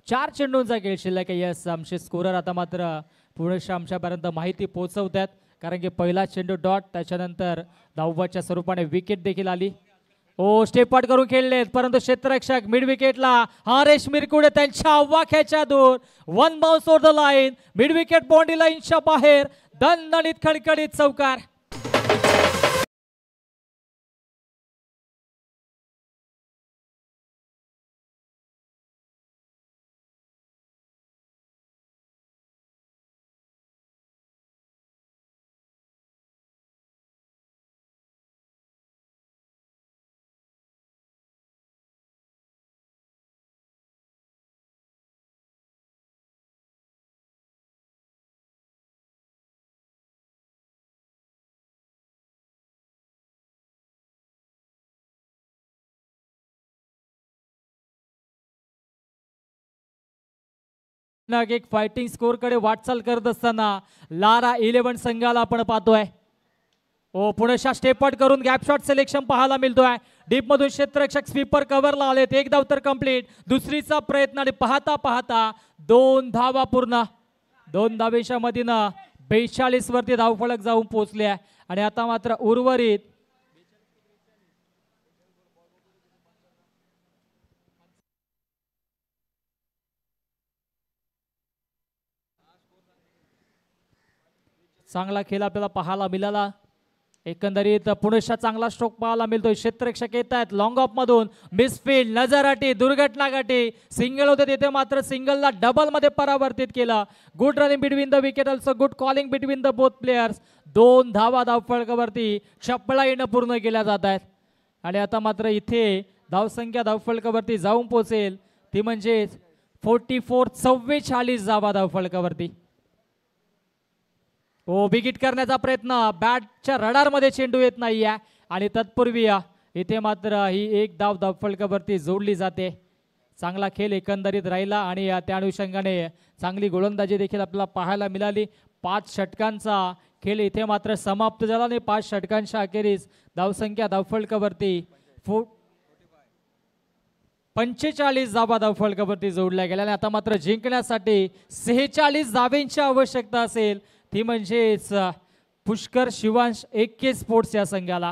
चार चेंडूंचा खेळ शिल्लक आहे। यस, आमचे स्कोरर आता मात्र पुढे आमच्यापर्यंत माहिती पोहोचवतात, कारण की पहिला चेंडू डॉट, त्याच्यानंतर धावबाच्या स्वरूपाने विकेट देखील आली। ओ स्टेपआउट करून खेळलेत, परंतु क्षेत्ररक्षक मिड विकेटला हरेश मिरकुडे त्यांच्या आवाक्याच्या दूर। 1 bounce over the line, mid wicket boundary लाईनच्या बाहेर, दणदणीत खडखडीत चौकार। एक फायटिंग स्कोर कडे वाटचाल करत असताना लारा 11 संघाला आपण पाहतोय। ओ पुढच्या स्टेपआउट करून गॅप शॉट सिलेक्शन पाहायला मिळतोय। डीप मधून क्षेत्ररक्षक स्वीपर कव्हरला आलेत, 1 धाव तर कंप्लीट, दुसरीचा प्रयत्न आणि पाहता पाहता 2 धावा पूर्ण। 2 धावेच्या मधीनं 42 वरती धावफलक जाऊन पोहोचले आणि आता मात्र उर्वरित चांगला खेळ आपल्याला पाहायला मिळाला। एकंदरीत पुणेशा चांगला स्ट्रोक पाहायला मिळतोय। क्षेत्ररक्षक येत आहेत लॉंग ऑफ मधून, मिसफील्ड, नजराटी, दुर्घटना गाठी, सिंगल होते तिथे मात्र सिंगलला डबल मध्ये परावर्तित केला। Good running between the wicket, also good calling between the both players. 2 धावा धावफलकावरती चपळाईनं पूर्ण केल्या जात आहेत आणि आता मात्र इथे धावसंख्या धावफलकावरती जाऊन पोहोचेल, ती म्हणजे 44 धावा धावफलकावरती। ओ बिगिट करण्याचा प्रयत्न, बॅटच्या रडारमध्ये चेंडू येत नाहीये आणि तत्पूर्वी इथे मात्र ही 1 धाव धावफलकावरती जोडली जाते। चांगला खेळ एकंदरीत राहिला आणि त्या अनुषंगाने चांगली गोलंदाजी देखील आपल्याला पाहायला मिळाली। 5 षटकांचा खेळ इथे मात्र समाप्त झाला आणि 5 षटकांच्या अखेरीस धावसंख्या धावफलकावरती 45 धावा धावफलकावरती जोडल्या गेल्या आणि आता मात्र जिंकण्यासाठी 46 धावेंची आवश्यकता असेल, ती म्हणजेच पुष्कर शिवांश AK स्पोर्ट्स या संघाला.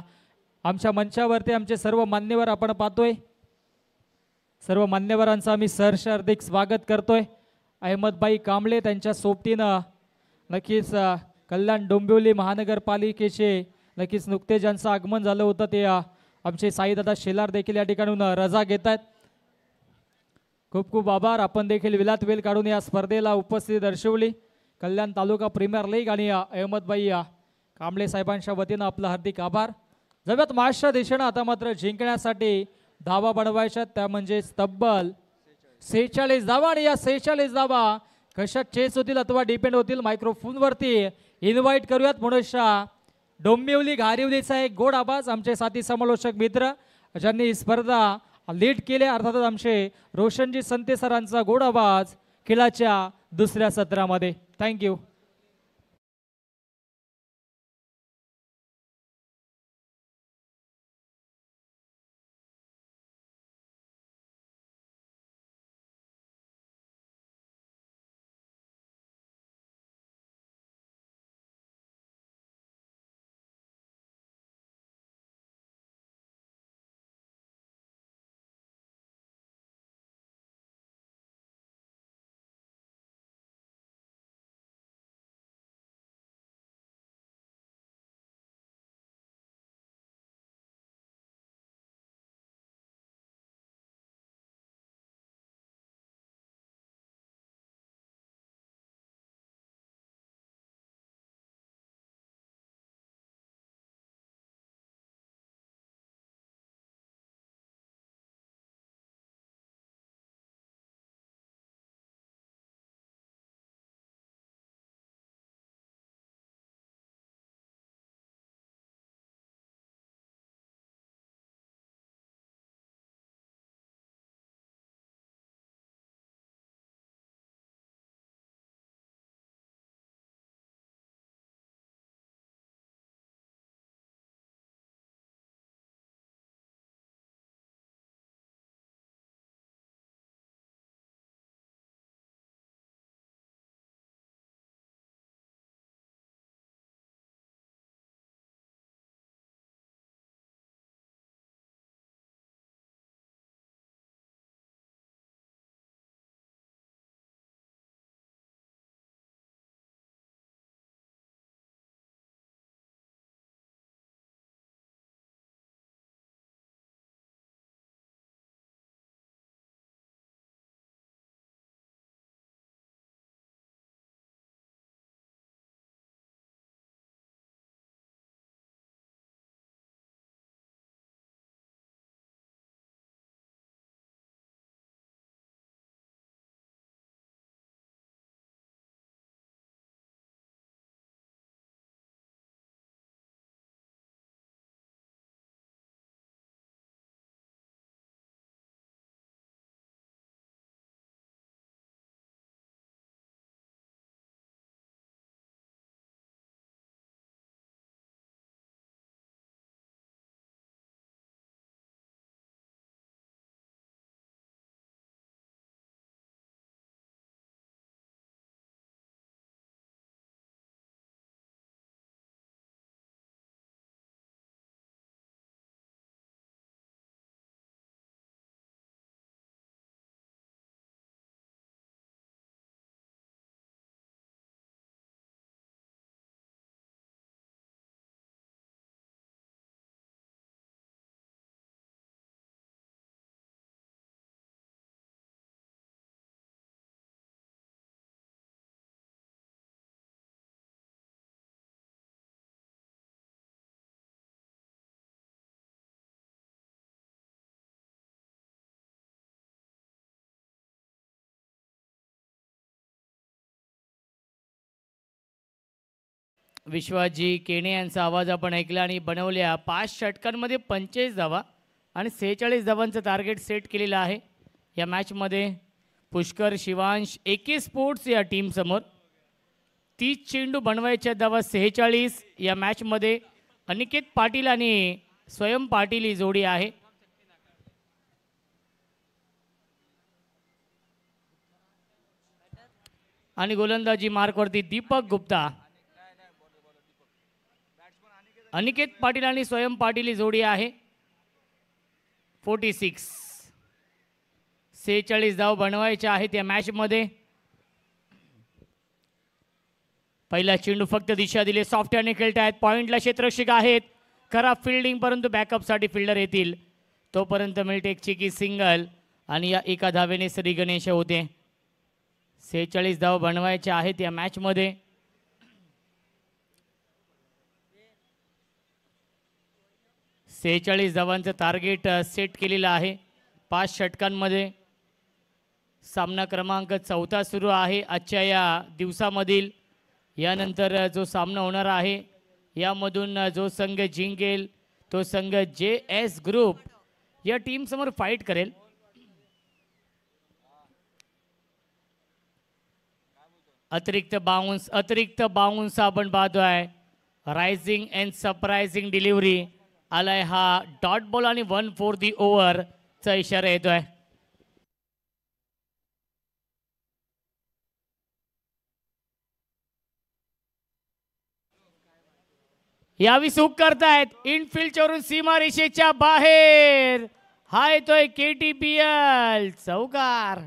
आमच्या मंचावरती आमचे सर्व मान्यवर आपण पाहतोय. सर्व मान्यवरांचं आम्ही सहर्ष हार्दिक स्वागत करतोय. अहमदभाई कांबळे त्यांच्या सोबतीनं नक्कीच कल्याण डोंबिवली महानगरपालिकेचे नक्कीच नुकतेच ज्यांचं आगमन झालं होतं ते आमचे साईदादा शेलार देखील या ठिकाणून रजा घेत आहेत. खूप खूप आभार. आपण देखील विलात वेळ काढून या स्पर्धेला उपस्थिती दर्शवली. कल्याण तालुका प्रीमियर लीग आणि अहमदभाई कांबळे साहेबांच्या वतीनं आपलं हार्दिक आभार. जव्यात महाराष्ट्र देशानं आता मात्र जिंकण्यासाठी धावा बनवायच्या, त्या म्हणजे तब्बल 46 धावा. आणि या 46 धावा कशा चेस होतील अथवा डिपेंड होतील मायक्रोफोनवरती इन्व्हाइट करूयात मुळशा डोंबिवली घारिवलीचा एक गोड आवाज आमचे साथी समालोचक मित्र ज्यांनी ही स्पर्धा लीड केले, अर्थातच आमचे रोशनजी संते सरांचा गोड आवाज खेळाच्या दुसऱ्या सत्रामध्ये. थँक्यू. विश्वाजी केणे यांचा आवाज आपण ऐकला आणि बनवल्या 5 षटकांमध्ये 45 धावा आणि 46 धावांचं टार्गेट सेट केलेलं आहे या मॅचमध्ये. पुष्कर शिवांश AK स्पोर्ट्स या टीमसमोर 30 चेंडू बनवायच्या धावा 46 या मॅचमध्ये. अनिकेत पाटील आणि स्वयं पाटील ही जोडी आहे. आणि गोलंदाजी मार्कवरती दीपक गुप्ता. अनिकेत पाटील आणि स्वयं पाटील ही जोडी आहे. 46 46 धाव बनवायचे आहेत या मॅच मध्ये. पहिला चेंडू फक्त दिशा दिली, सॉफ्ट हँडने खेळत आहेत. पॉइंटला क्षेत्ररक्षक आहेत. खराब फिल्डिंग, परंतु बॅकअपसाठी फिल्डर येतील. तोपर्यंत मिळते एक चिकी सिंगल आणि या एका धावेने श्री गणेश होते. 46 धाव बनवायचे आहेत या मॅच मध्ये. सेहेचाळीस धावांचं टार्गेट सेट केलेलं आहे 5 षटकांमध्ये. सामना क्रमांक 4 सुरू आहे आजच्या या दिवसामधील. यानंतर जो सामना होणार आहे यामधून जो संघ जिंकेल तो संघ JS ग्रुप या टीम समोर फाईट करेल. अतिरिक्त बाउन्स आपण पाहतोय. रायझिंग अँड सरप्राइझिंग डिलिव्हरी आलाय हा डॉट बॉल आणि 1 फॉर दी ओव्हर चा इशारा येतोय. यावी सुख करतायत इनफिल्डच्या वरून सीमारेषेच्या बाहेर. हा येतोय KTPL चौकार.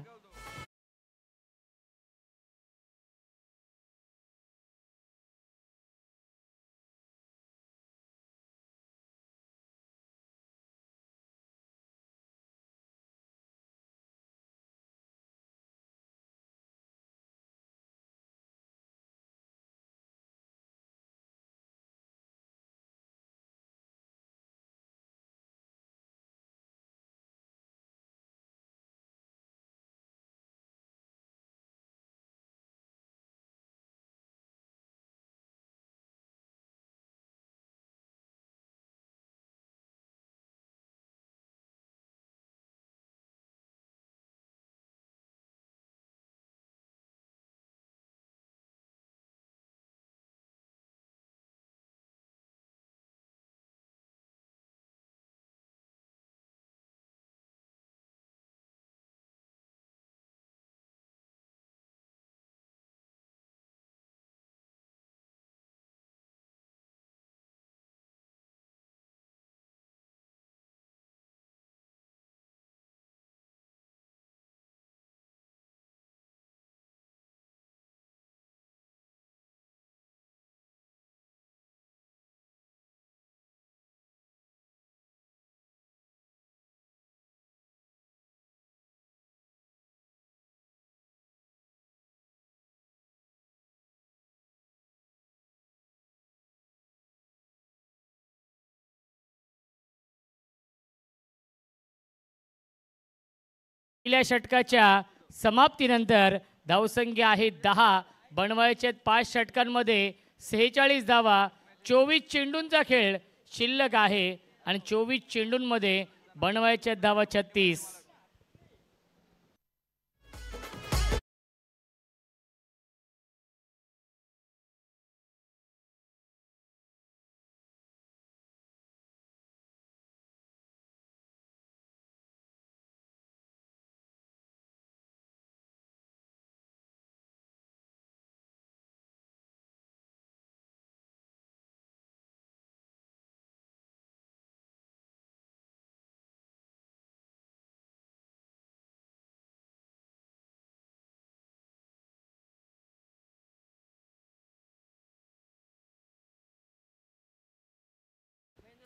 पहिल्या षटकाच्या समाप्तीनंतर धावसंख्या आहे 10. बनवायचे 5 षटकांमध्ये 46 धावा. 24 चेंडूंचा खेळ शिल्लक आहे आणि 24 चेंडूंमध्ये बनवायच्या धावा 36.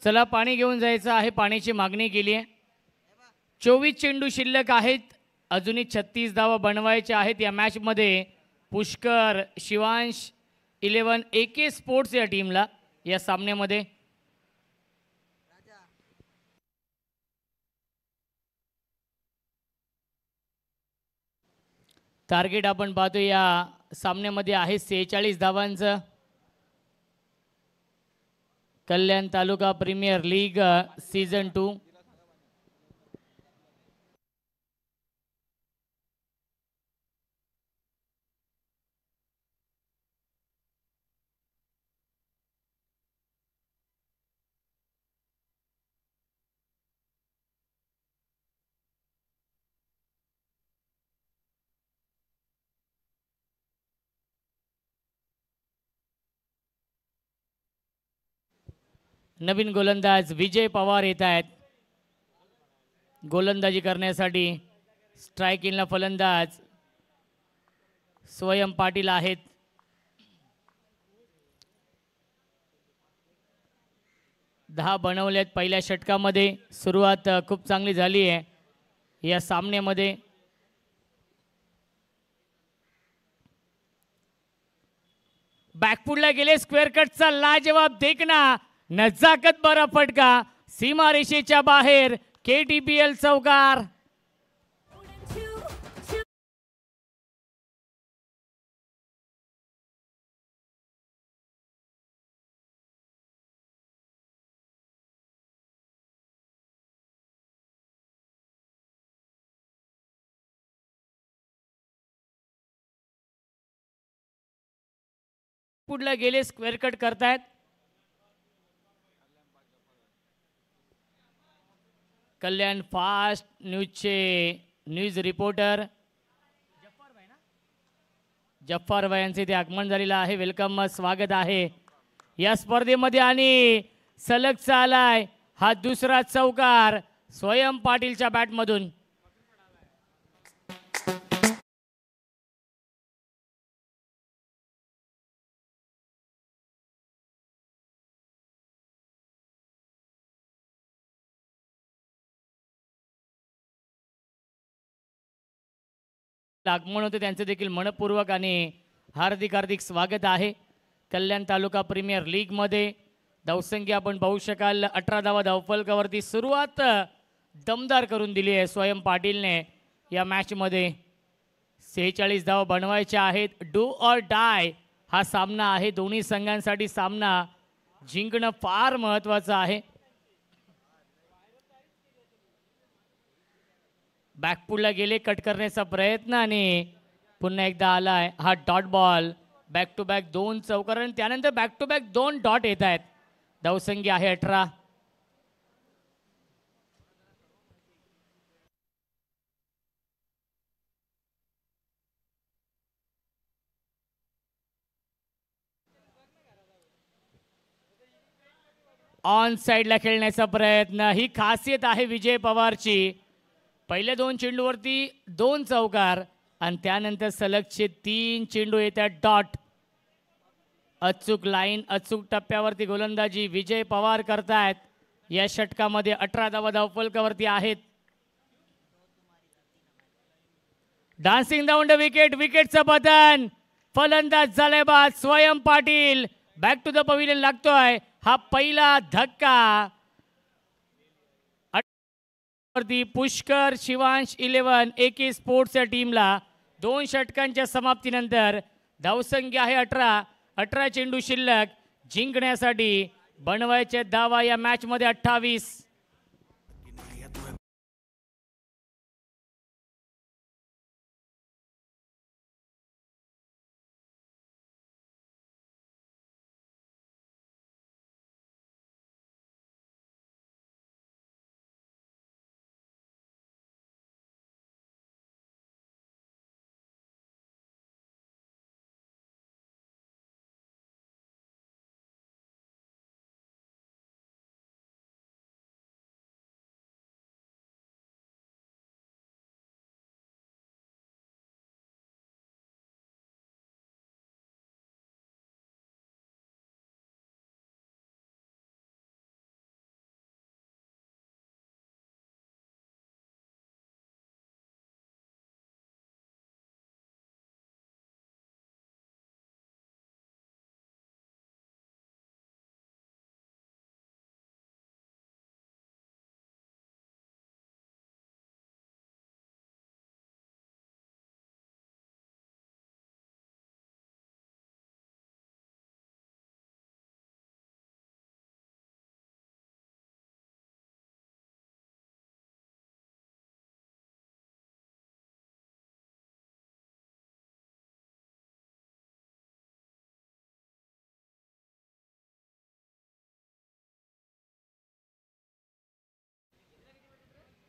चला पाणी घेऊन जायचं आहे. पाण्याची मागणी केली आहे. 24 चेंडू शिल्लक आहेत. अजूनही 36 धावा बनवायच्या आहेत या मॅच मध्ये. पुष्कर, शिवांश 11 AK स्पोर्ट्स या टीमला या सामन्यामध्ये. टार्गेट आपण पाहतो या सामन्यामध्ये आहे 46 धावांचं. कल्याण तालुका प्रीमियर लीग सीझन 2. नवीन गोलंदाज विजय पवार येत आहेत गोलंदाजी करण्यासाठी. स्ट्रायकिंगला फलंदाज स्वयं पाटील आहेत. दहा बनवलेत पहिल्या षटकामध्ये. सुरुवात खूप चांगली झाली आहे या सामन्यामध्ये. बॅकफुटला गेले. स्क्वेअर कटचा लाजवाब देखना. नजाकत बरा फटका सीमारेषेच्या बाहेर. KTPL चौकार. पुढला गेले. स्क्वेअर कट करतायत. कल्याण फास्ट न्यूजचे न्यूज रिपोर्टर जफ्फार भाई यांचे ते आगमन झालेलं आहे. वेलकम, स्वागत आहे या स्पर्धेमध्ये. आणि सलग चालाय हा दुसरा चौकार स्वयं पाटीलच्या बॅटमधून. आगमन होते त्यांचे देखील मनपूर्वक आणि हार्दिक हार्दिक स्वागत आहे. कल्याण तालुका प्रीमियर लीग मध्ये धावसंख्या आपण पाहू शकाल 18 धावा धावफलकावरती. सुरुवात दमदार करून दिली आहे स्वयं पाटीलने या मॅच मध्ये. 46 धावा बनवायच्या आहेत. डू ऑर डाय हा सामना आहे. दोन्ही संघांसाठी सामना जिंकणं फार महत्त्वाचं आहे. बॅकपुलला गेले. कट करण्याचा प्रयत्न आणि पुन्हा एकदा आलाय हा dot ball. Back to back 2 चौकार आणि त्यानंतर बॅक टू बॅक 2 डॉट येत आहेत. धावसंख्या आहे 18. ऑन साइडला खेळण्याचा प्रयत्न. ही खासियत आहे विजय पवारची. पहिल्या 2 चेंडूवरती 2 चौकार आणि त्यानंतर सलगचे 3 चेंडू येतात डॉट. अचूक लाईन, अचूक टप्प्यावरती गोलंदाजी विजय पवार करतायत. या षटकामध्ये 18 धावा धावफलकावरती आहेत. Dancing down the wicket. विकेटचं पतन. फलंदाज झाले बाद. Swayam Patil back to the pavilion लागतोय. हा पहिला धक्का. पुष्कर शिवांश 11 AK स्पोर्ट्सच्या टीमला 2 षटकांच्या समाप्तीनंतर धावसंख्या आहे 18. 18 चेंडू शिल्लक. जिंकण्यासाठी बनवायचे धावा या मॅच मध्ये 28.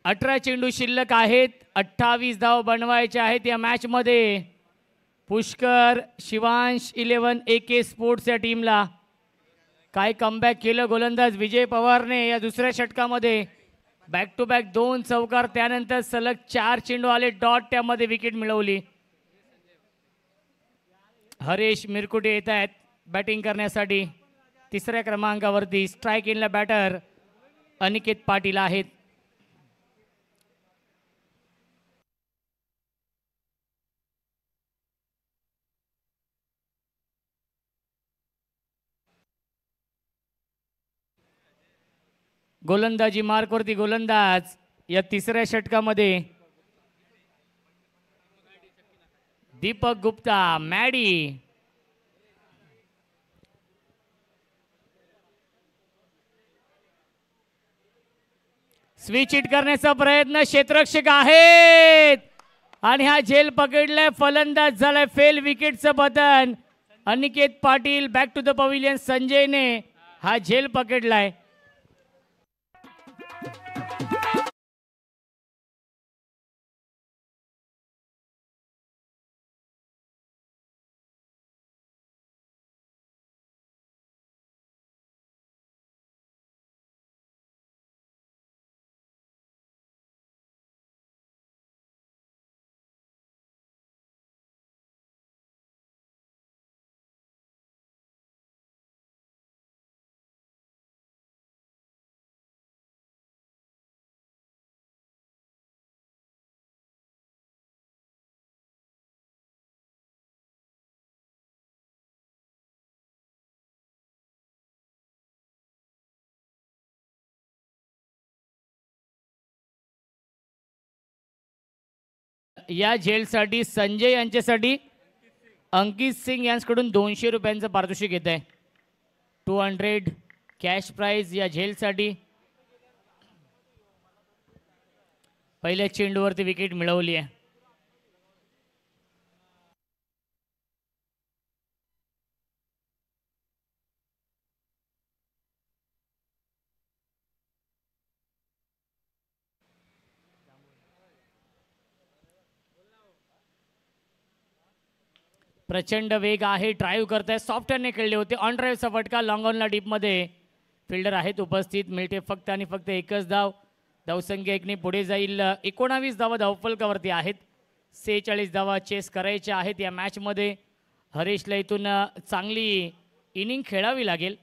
अठरा चेंडू शिल्लक आहेत. 28 धाव बनवायचे आहेत या मॅच मध्ये. पुष्कर शिवांश 11 AK स्पोर्ट्सच्या टीमला. काय कमबॅक केलं गोलंदाज विजय पवारने या दुसऱ्या षटकामध्ये. बॅक टू बॅक 2 चौकार, त्यानंतर सलग 4 चेंडू आले डॉट, त्यामध्ये विकेट मिळवली. हरेश मिरकुटे येत आहेत बॅटिंग करण्यासाठी. तिसऱ्या क्रमांकावरती स्ट्राईक इनला बॅटर अनिकेत पाटील आहेत. गोलंदाजी मार्कवरती गोलंदाज या तिसऱ्या षटकामध्ये Deepak Gupta Maddy. Switch hit करण्याचा प्रयत्न, क्षेत्ररक्षक आहेत आणि हा झेल पकडलाय. फलंदाज झालाय फेल, विकेटचं पतन. Aniket Patil back to the pavilion. संजयने हा झेल पकडलाय. या झेलसाठी संजय यांच्यासाठी अंकित सिंग यांच्याकडून 200 रुपयांचं पारितोषिक येत आहे. 200 कॅश प्राइज या झेलसाठी. पहिल्या चेंडूवरती विकेट मिळवली आहे. प्रचंड वेग आहे, ड्राईव्ह करताय, सॉफ्टने खेळले होते. ऑन ड्राईव्हचा फटका, लॉंग ऑनला डीपमध्ये फिल्डर आहेत उपस्थित. मिळते फक्त आणि फक्त एकच धाव. धावसंख्या 1ने पुढे जाईल. 19 धावा धावफलकावरती आहेत. 46 धावा चेस करायच्या आहेत या मॅचमध्ये. हरेशला इथून चांगली इनिंग खेळावी लागेल.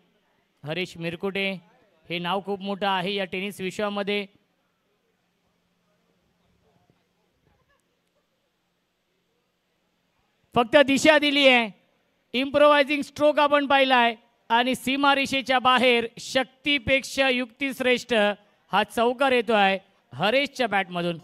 हरेश मिरकुटे हे नाव खूप मोठं आहे या टेनिस विश्वामध्ये. फक्त दिशा दिली आहे. इम्प्रोवायझिंग स्ट्रोक आपण पाहिलाय आणि सीमारेषेच्या बाहेर शक्तीपेक्षा युक्ती श्रेष्ठ हा चौकार येतोय हरेशच्या बॅटमधून.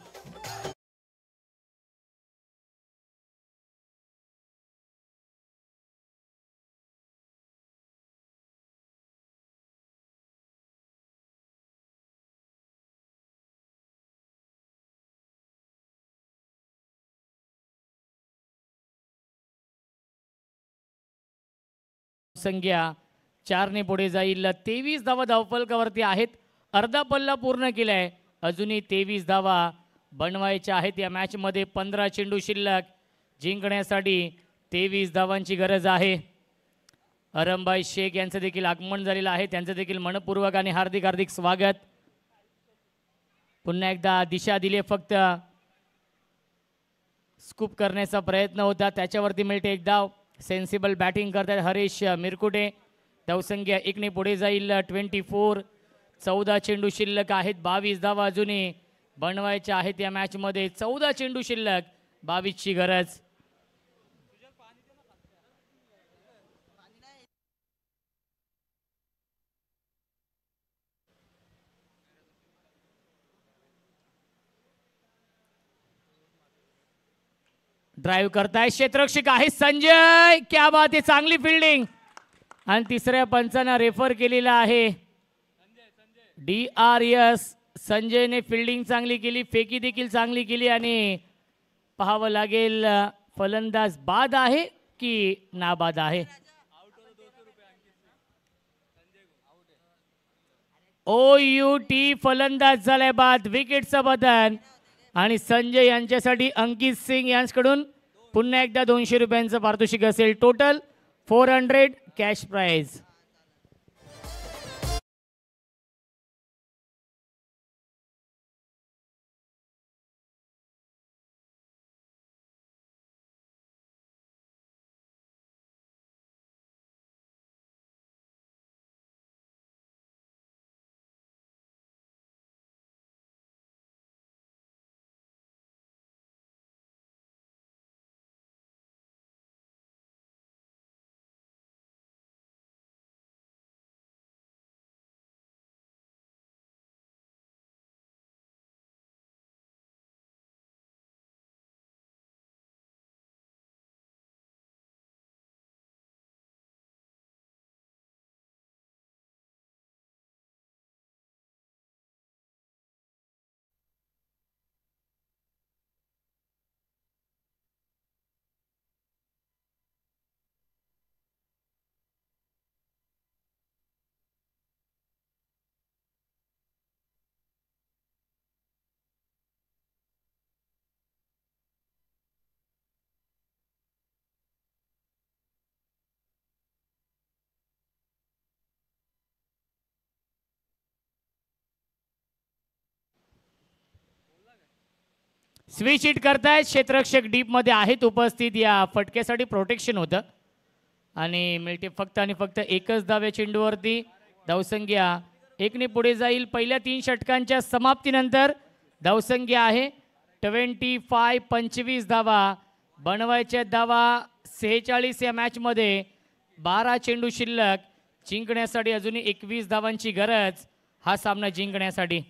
संख्या 4ने पुढे जाईल. 23 धावा धावफलकावरती आहेत. अर्धा पल्ला पूर्ण केलाय. अजूनही 23 धावा बनवायच्या आहेत या मॅच मध्ये. 15 चेंडू शिल्लक. जिंकण्यासाठी 23 धावांची गरज आहे. अरमबाई शेख यांचं देखील आगमन झालेलं आहे. त्यांचं देखील मनपूर्वक आणि हार्दिक हार्दिक स्वागत. पुन्हा एकदा दिशा दिली, फक्त स्कूप करण्याचा प्रयत्न होता, त्याच्यावरती मिळते एक धाव. सेन्सिबल बॅटिंग करतात हरेश मिरकुटे. धावसंख्या 1ने पुढे जाईल. 24. 14 चेंडू शिल्लक आहेत. 22 धावा अजूनही बनवायच्या आहेत या मॅच मध्ये. 14 चेंडू शिल्लक, 22 ची गरज. ड्राईव्ह करताय, क्षेत्ररक्षक आहे संजय. क्या बात आहे, चांगली फिल्डिंग. आणि तिसऱ्या पंचांना रेफर केलेला आहे DRS. संजयने फिल्डिंग चांगली केली, फेकी देखील चांगली केली. आणि पाहावं लागेल फलंदाज बाद आहे की नाबाद आहे. OUT फलंदाज झालाय बाद. विकेटचं बदन. आणि संजय यांच्यासाठी अंकित सिंग यांच्याकडून पुन्हा एकदा 200 रुपयांचं पारितोषिक असेल. Total 400 cash prize. Switch hit करतायत क्षेत्ररक्षक डीप मध्ये आहेत उपस्थित. या फटक्यासाठी प्रोटेक्शन होतं आणि मिळते फक्त आणि फक्त एकच धाव या चेंडूवरती. धावसंख्या एकने पुढे जाईल पहिल्या 3 षटकांच्या समाप्तीनंतर. धावसंख्या आहे 25. 25 धावा बनवायच्या धावा 46 या मॅचमध्ये. 12 चेंडू शिल्लक. जिंकण्यासाठी अजूनही 21 धावांची गरज हा सामना जिंकण्यासाठी.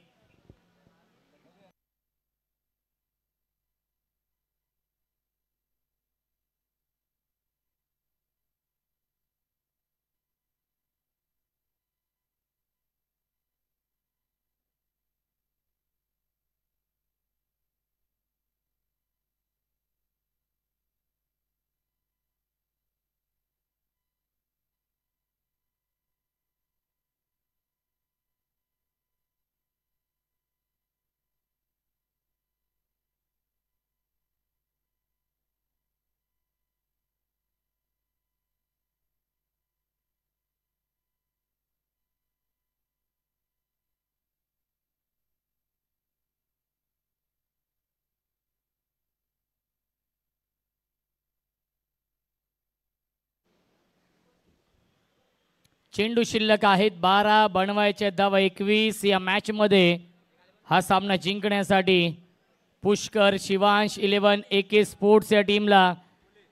चेंडू शिल्लक आहेत 12 बनवायच्या धावा 21 या मॅच मध्ये. हा सामना जिंकण्यासाठी पुष्कर शिवांश 11 AK स्पोर्ट्स या टीमला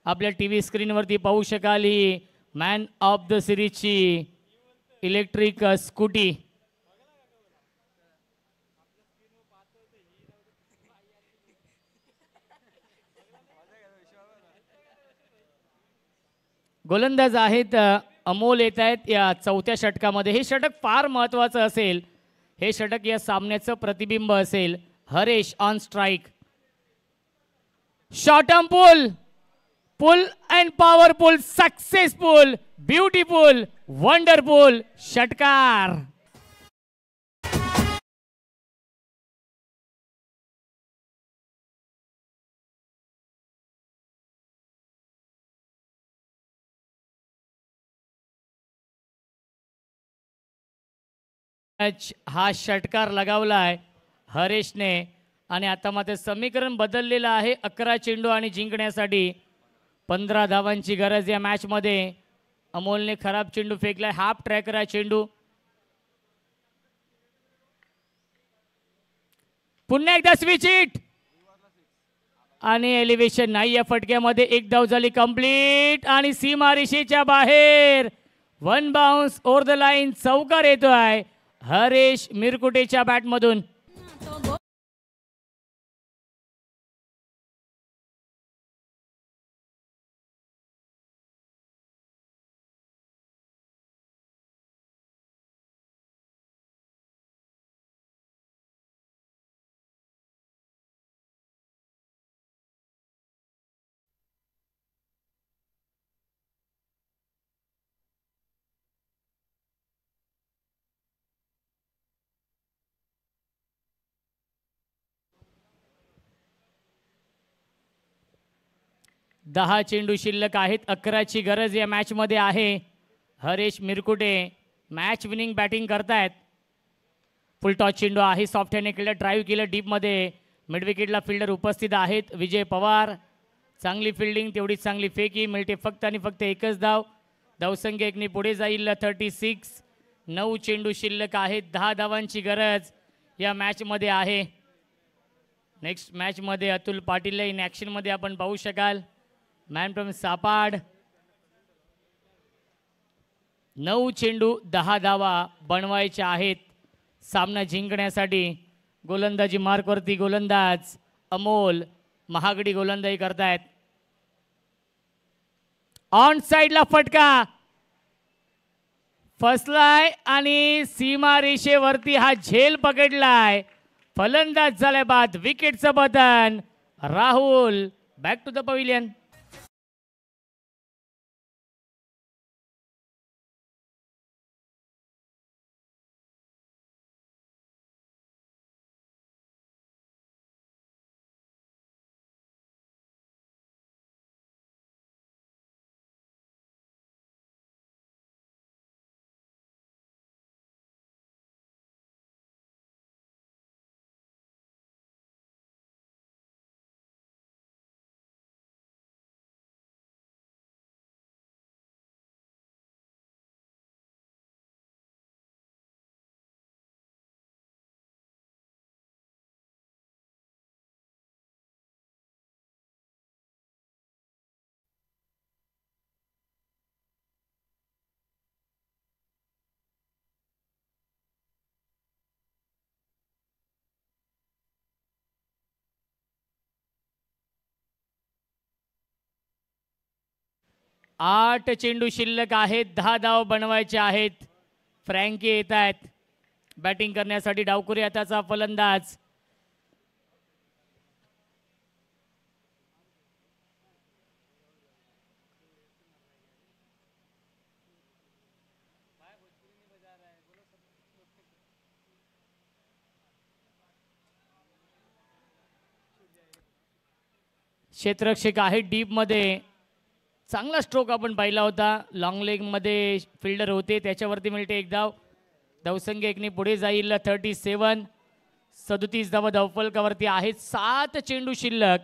आपल्या टीव्ही स्क्रीनवरती पाहू शकाल. ही मॅन ऑफ द सिरीजची इलेक्ट्रिक स्कूटी. गोलंदाज आहेत अमोल येत आहेत या चौथ्या षटकामध्ये. हे षटक फार महत्वाचं असेल. हे षटक या सामन्याचं प्रतिबिंब असेल. Haresh on strike. Short term pull. Pull and powerful. Successful. Beautiful. Wonderful. षटकार. हा षटकार लगावलाय हरेशने आणि आता मात्र समीकरण बदललेलं आहे. 11 चेंडू आणि जिंकण्यासाठी 15 धावांची गरज या मॅच मध्ये. अमोलने खराब चेंडू फेकलाय. हाफ ट्रॅकर आहे चेंडू. पुन्हा एकदा स्विच हिट आणि एलिव्हेशन नाही या फटक्यामध्ये. एक धाव झाली कंप्लीट आणि सीमारेषेच्या बाहेर. 1 बाउन्स ओव्हर द लाईन. चौकार येतोय हरेश मिरकुटेच्या बॅटमधून. दहा चेंडू शिल्लक आहेत. 11ची गरज या मॅच मध्ये आहे. Haresh Mirkute match winning batting करतायत. फुल टॉस चेंडू आहे. सॉफ्ट हँडने केलं. ड्राईव्ह केलं डीप मध्ये. मिड विकेटला फिल्डर उपस्थित आहेत. विजय पवार. चांगली फिल्डिंग तेवढीच चांगली फेकी. मिळते फक्त आणि फक्त एकच धाव. धावसंख्या एकने पुढे जाईल 36. 9 चेंडू शिल्लक आहेत. 10 धावांची गरज या मॅच मध्ये आहे. नेक्स्ट मॅच मध्ये अतुल पाटील इन ॲक्शन मध्ये आपण पाहू शकाल. Man from सापाड. 9 चेंडू 10 धावा बनवायच्या आहेत सामना जिंकण्यासाठी. गोलंदाजी मार्कवरती गोलंदाज अमोल महागडी गोलंदाजी करतायत. ऑन साइडला फटका फसलाय आणि सीमा रेषेवरती हा झेल पकडलाय. फलंदाज झाल्या बाद. विकेटचं बटन. Rahul back to the pavilion. 8 चेंडू शिल्लक आहेत, 10 धाव बनवायचे आहेत. फ्रँकी येत आहेत बॅटिंग करण्यासाठी. डावखुरी हाताचा फलंदाज क्षेत्ररक्षक आहे डीप मध्ये. चांगला स्ट्रोक आपण पाहिला होता. लॉंग लेग मध्ये फिल्डर होते, त्याच्यावरती मिळते एक धाव. धावसंख्या एकने पुढे जाईल 37. 37 धावा धावफलकावरती आहेत. 7 चेंडू शिल्लक,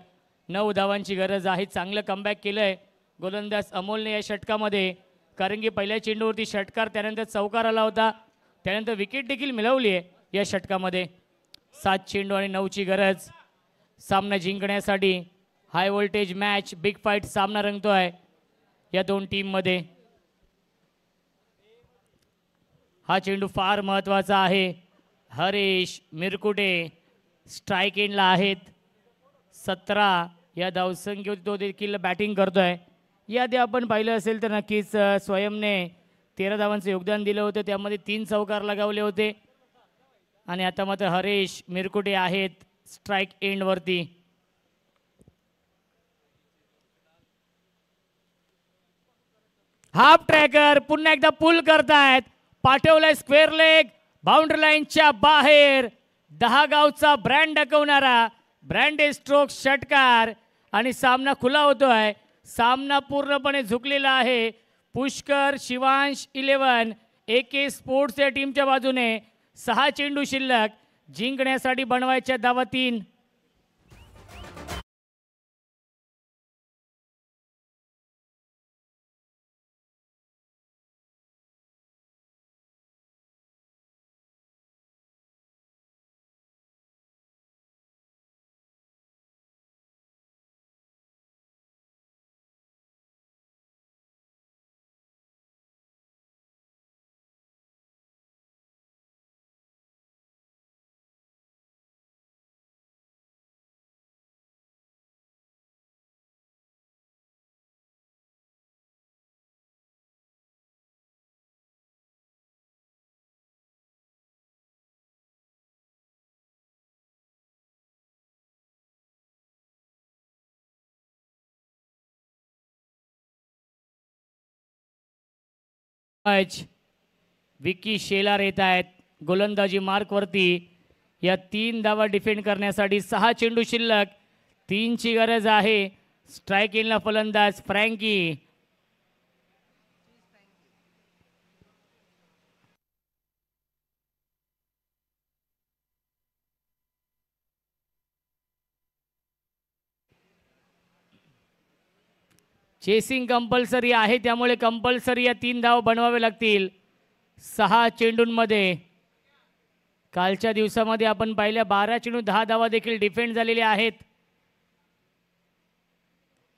9 धावांची गरज आहे. चांगलं कमबॅक केलंय गोलंदाज अमोलने या षटकामध्ये, कारण की पहिल्या चेंडूवरती षटकार, त्यानंतर चौकार आला होता, त्यानंतर विकेट देखील मिळवली आहे या षटकामध्ये. 7 चेंडू आणि 9ची गरज सामना जिंकण्यासाठी. High voltage match, big fight सामना रंगतोय या दोन टीम मध्ये. हा चेंडू फार महत्वाचा आहे. हरीश मिरकुटे स्ट्राईक एंडला आहेत. 17 या धावसंख्येवर तो देखील बॅटिंग करतोय. याआधी आपण पाहिलं असेल तर नक्कीच स्वयंने 13 धावांचं योगदान दिलं होतं, त्यामध्ये 3 चौकार लगावले होते. आणि आता मात्र हरीश मिरकुटे आहेत स्ट्राईक एंडवरती. हाफ ट्रॅकर पुन्हा एकदा पुल करतायत. पाठवलंय स्क्वेअर लेग, बाउंड्री लाईनच्या बाहेर. 10 गावचा ब्रँड दाखवणारा ब्रँडे स्ट्रोक षटकार आणि सामना खुला होतोय. सामना पूर्णपणे झुकलेला आहे. पुष्कर शिवांश 11 AK स्पोर्ट्स या टीमच्या बाजूने. 6 चेंडू शिल्लक, जिंकण्यासाठी बनवायच्या धावा 3. विकी शेलार येत आहेत गोलंदाजी मार्कवरती. या 3 धावा डिफेंड करण्यासाठी. 6 चेंडू शिल्लक, 3ची गरज आहे. स्ट्राईक एंडला फलंदाज फ्रँकी. चेसिंग कंपल्सरी आहे, त्यामुळे कंपल्सरी या 3 धाव बनवावे लागतील 6 चेंडूंमध्ये. कालच्या दिवसामध्ये आपण पाहिल्या 12 चेंडू 10 धावा देखील डिफेंड झालेल्या आहेत.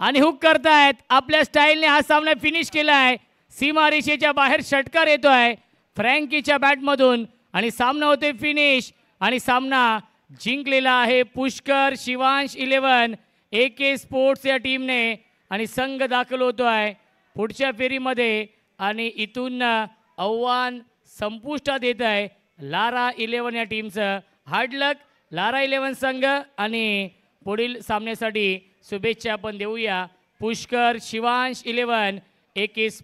आणि हुक करतायत आपल्या स्टाईलने. हा सामना फिनिश केलाय. सीमारेषेच्या बाहेर षटकार येतोय फ्रँकीच्या बॅटमधून आणि सामना होतोय फिनिश. आणि सामना जिंकलेला आहे पुष्कर शिवांश 11 AK स्पोर्ट्स या टीमने. आणि संघ दाखल होतोय पुढच्या फेरीमध्ये. आणि इथून आव्हान संपुष्टात येत आहे लारा 11 या टीमचं. हार्ड लक लारा 11 संघ. आणि पुढील सामन्यासाठी शुभेच्छा आपण देऊया पुष्कर शिवांश 11 AK स्पोर्ट्स.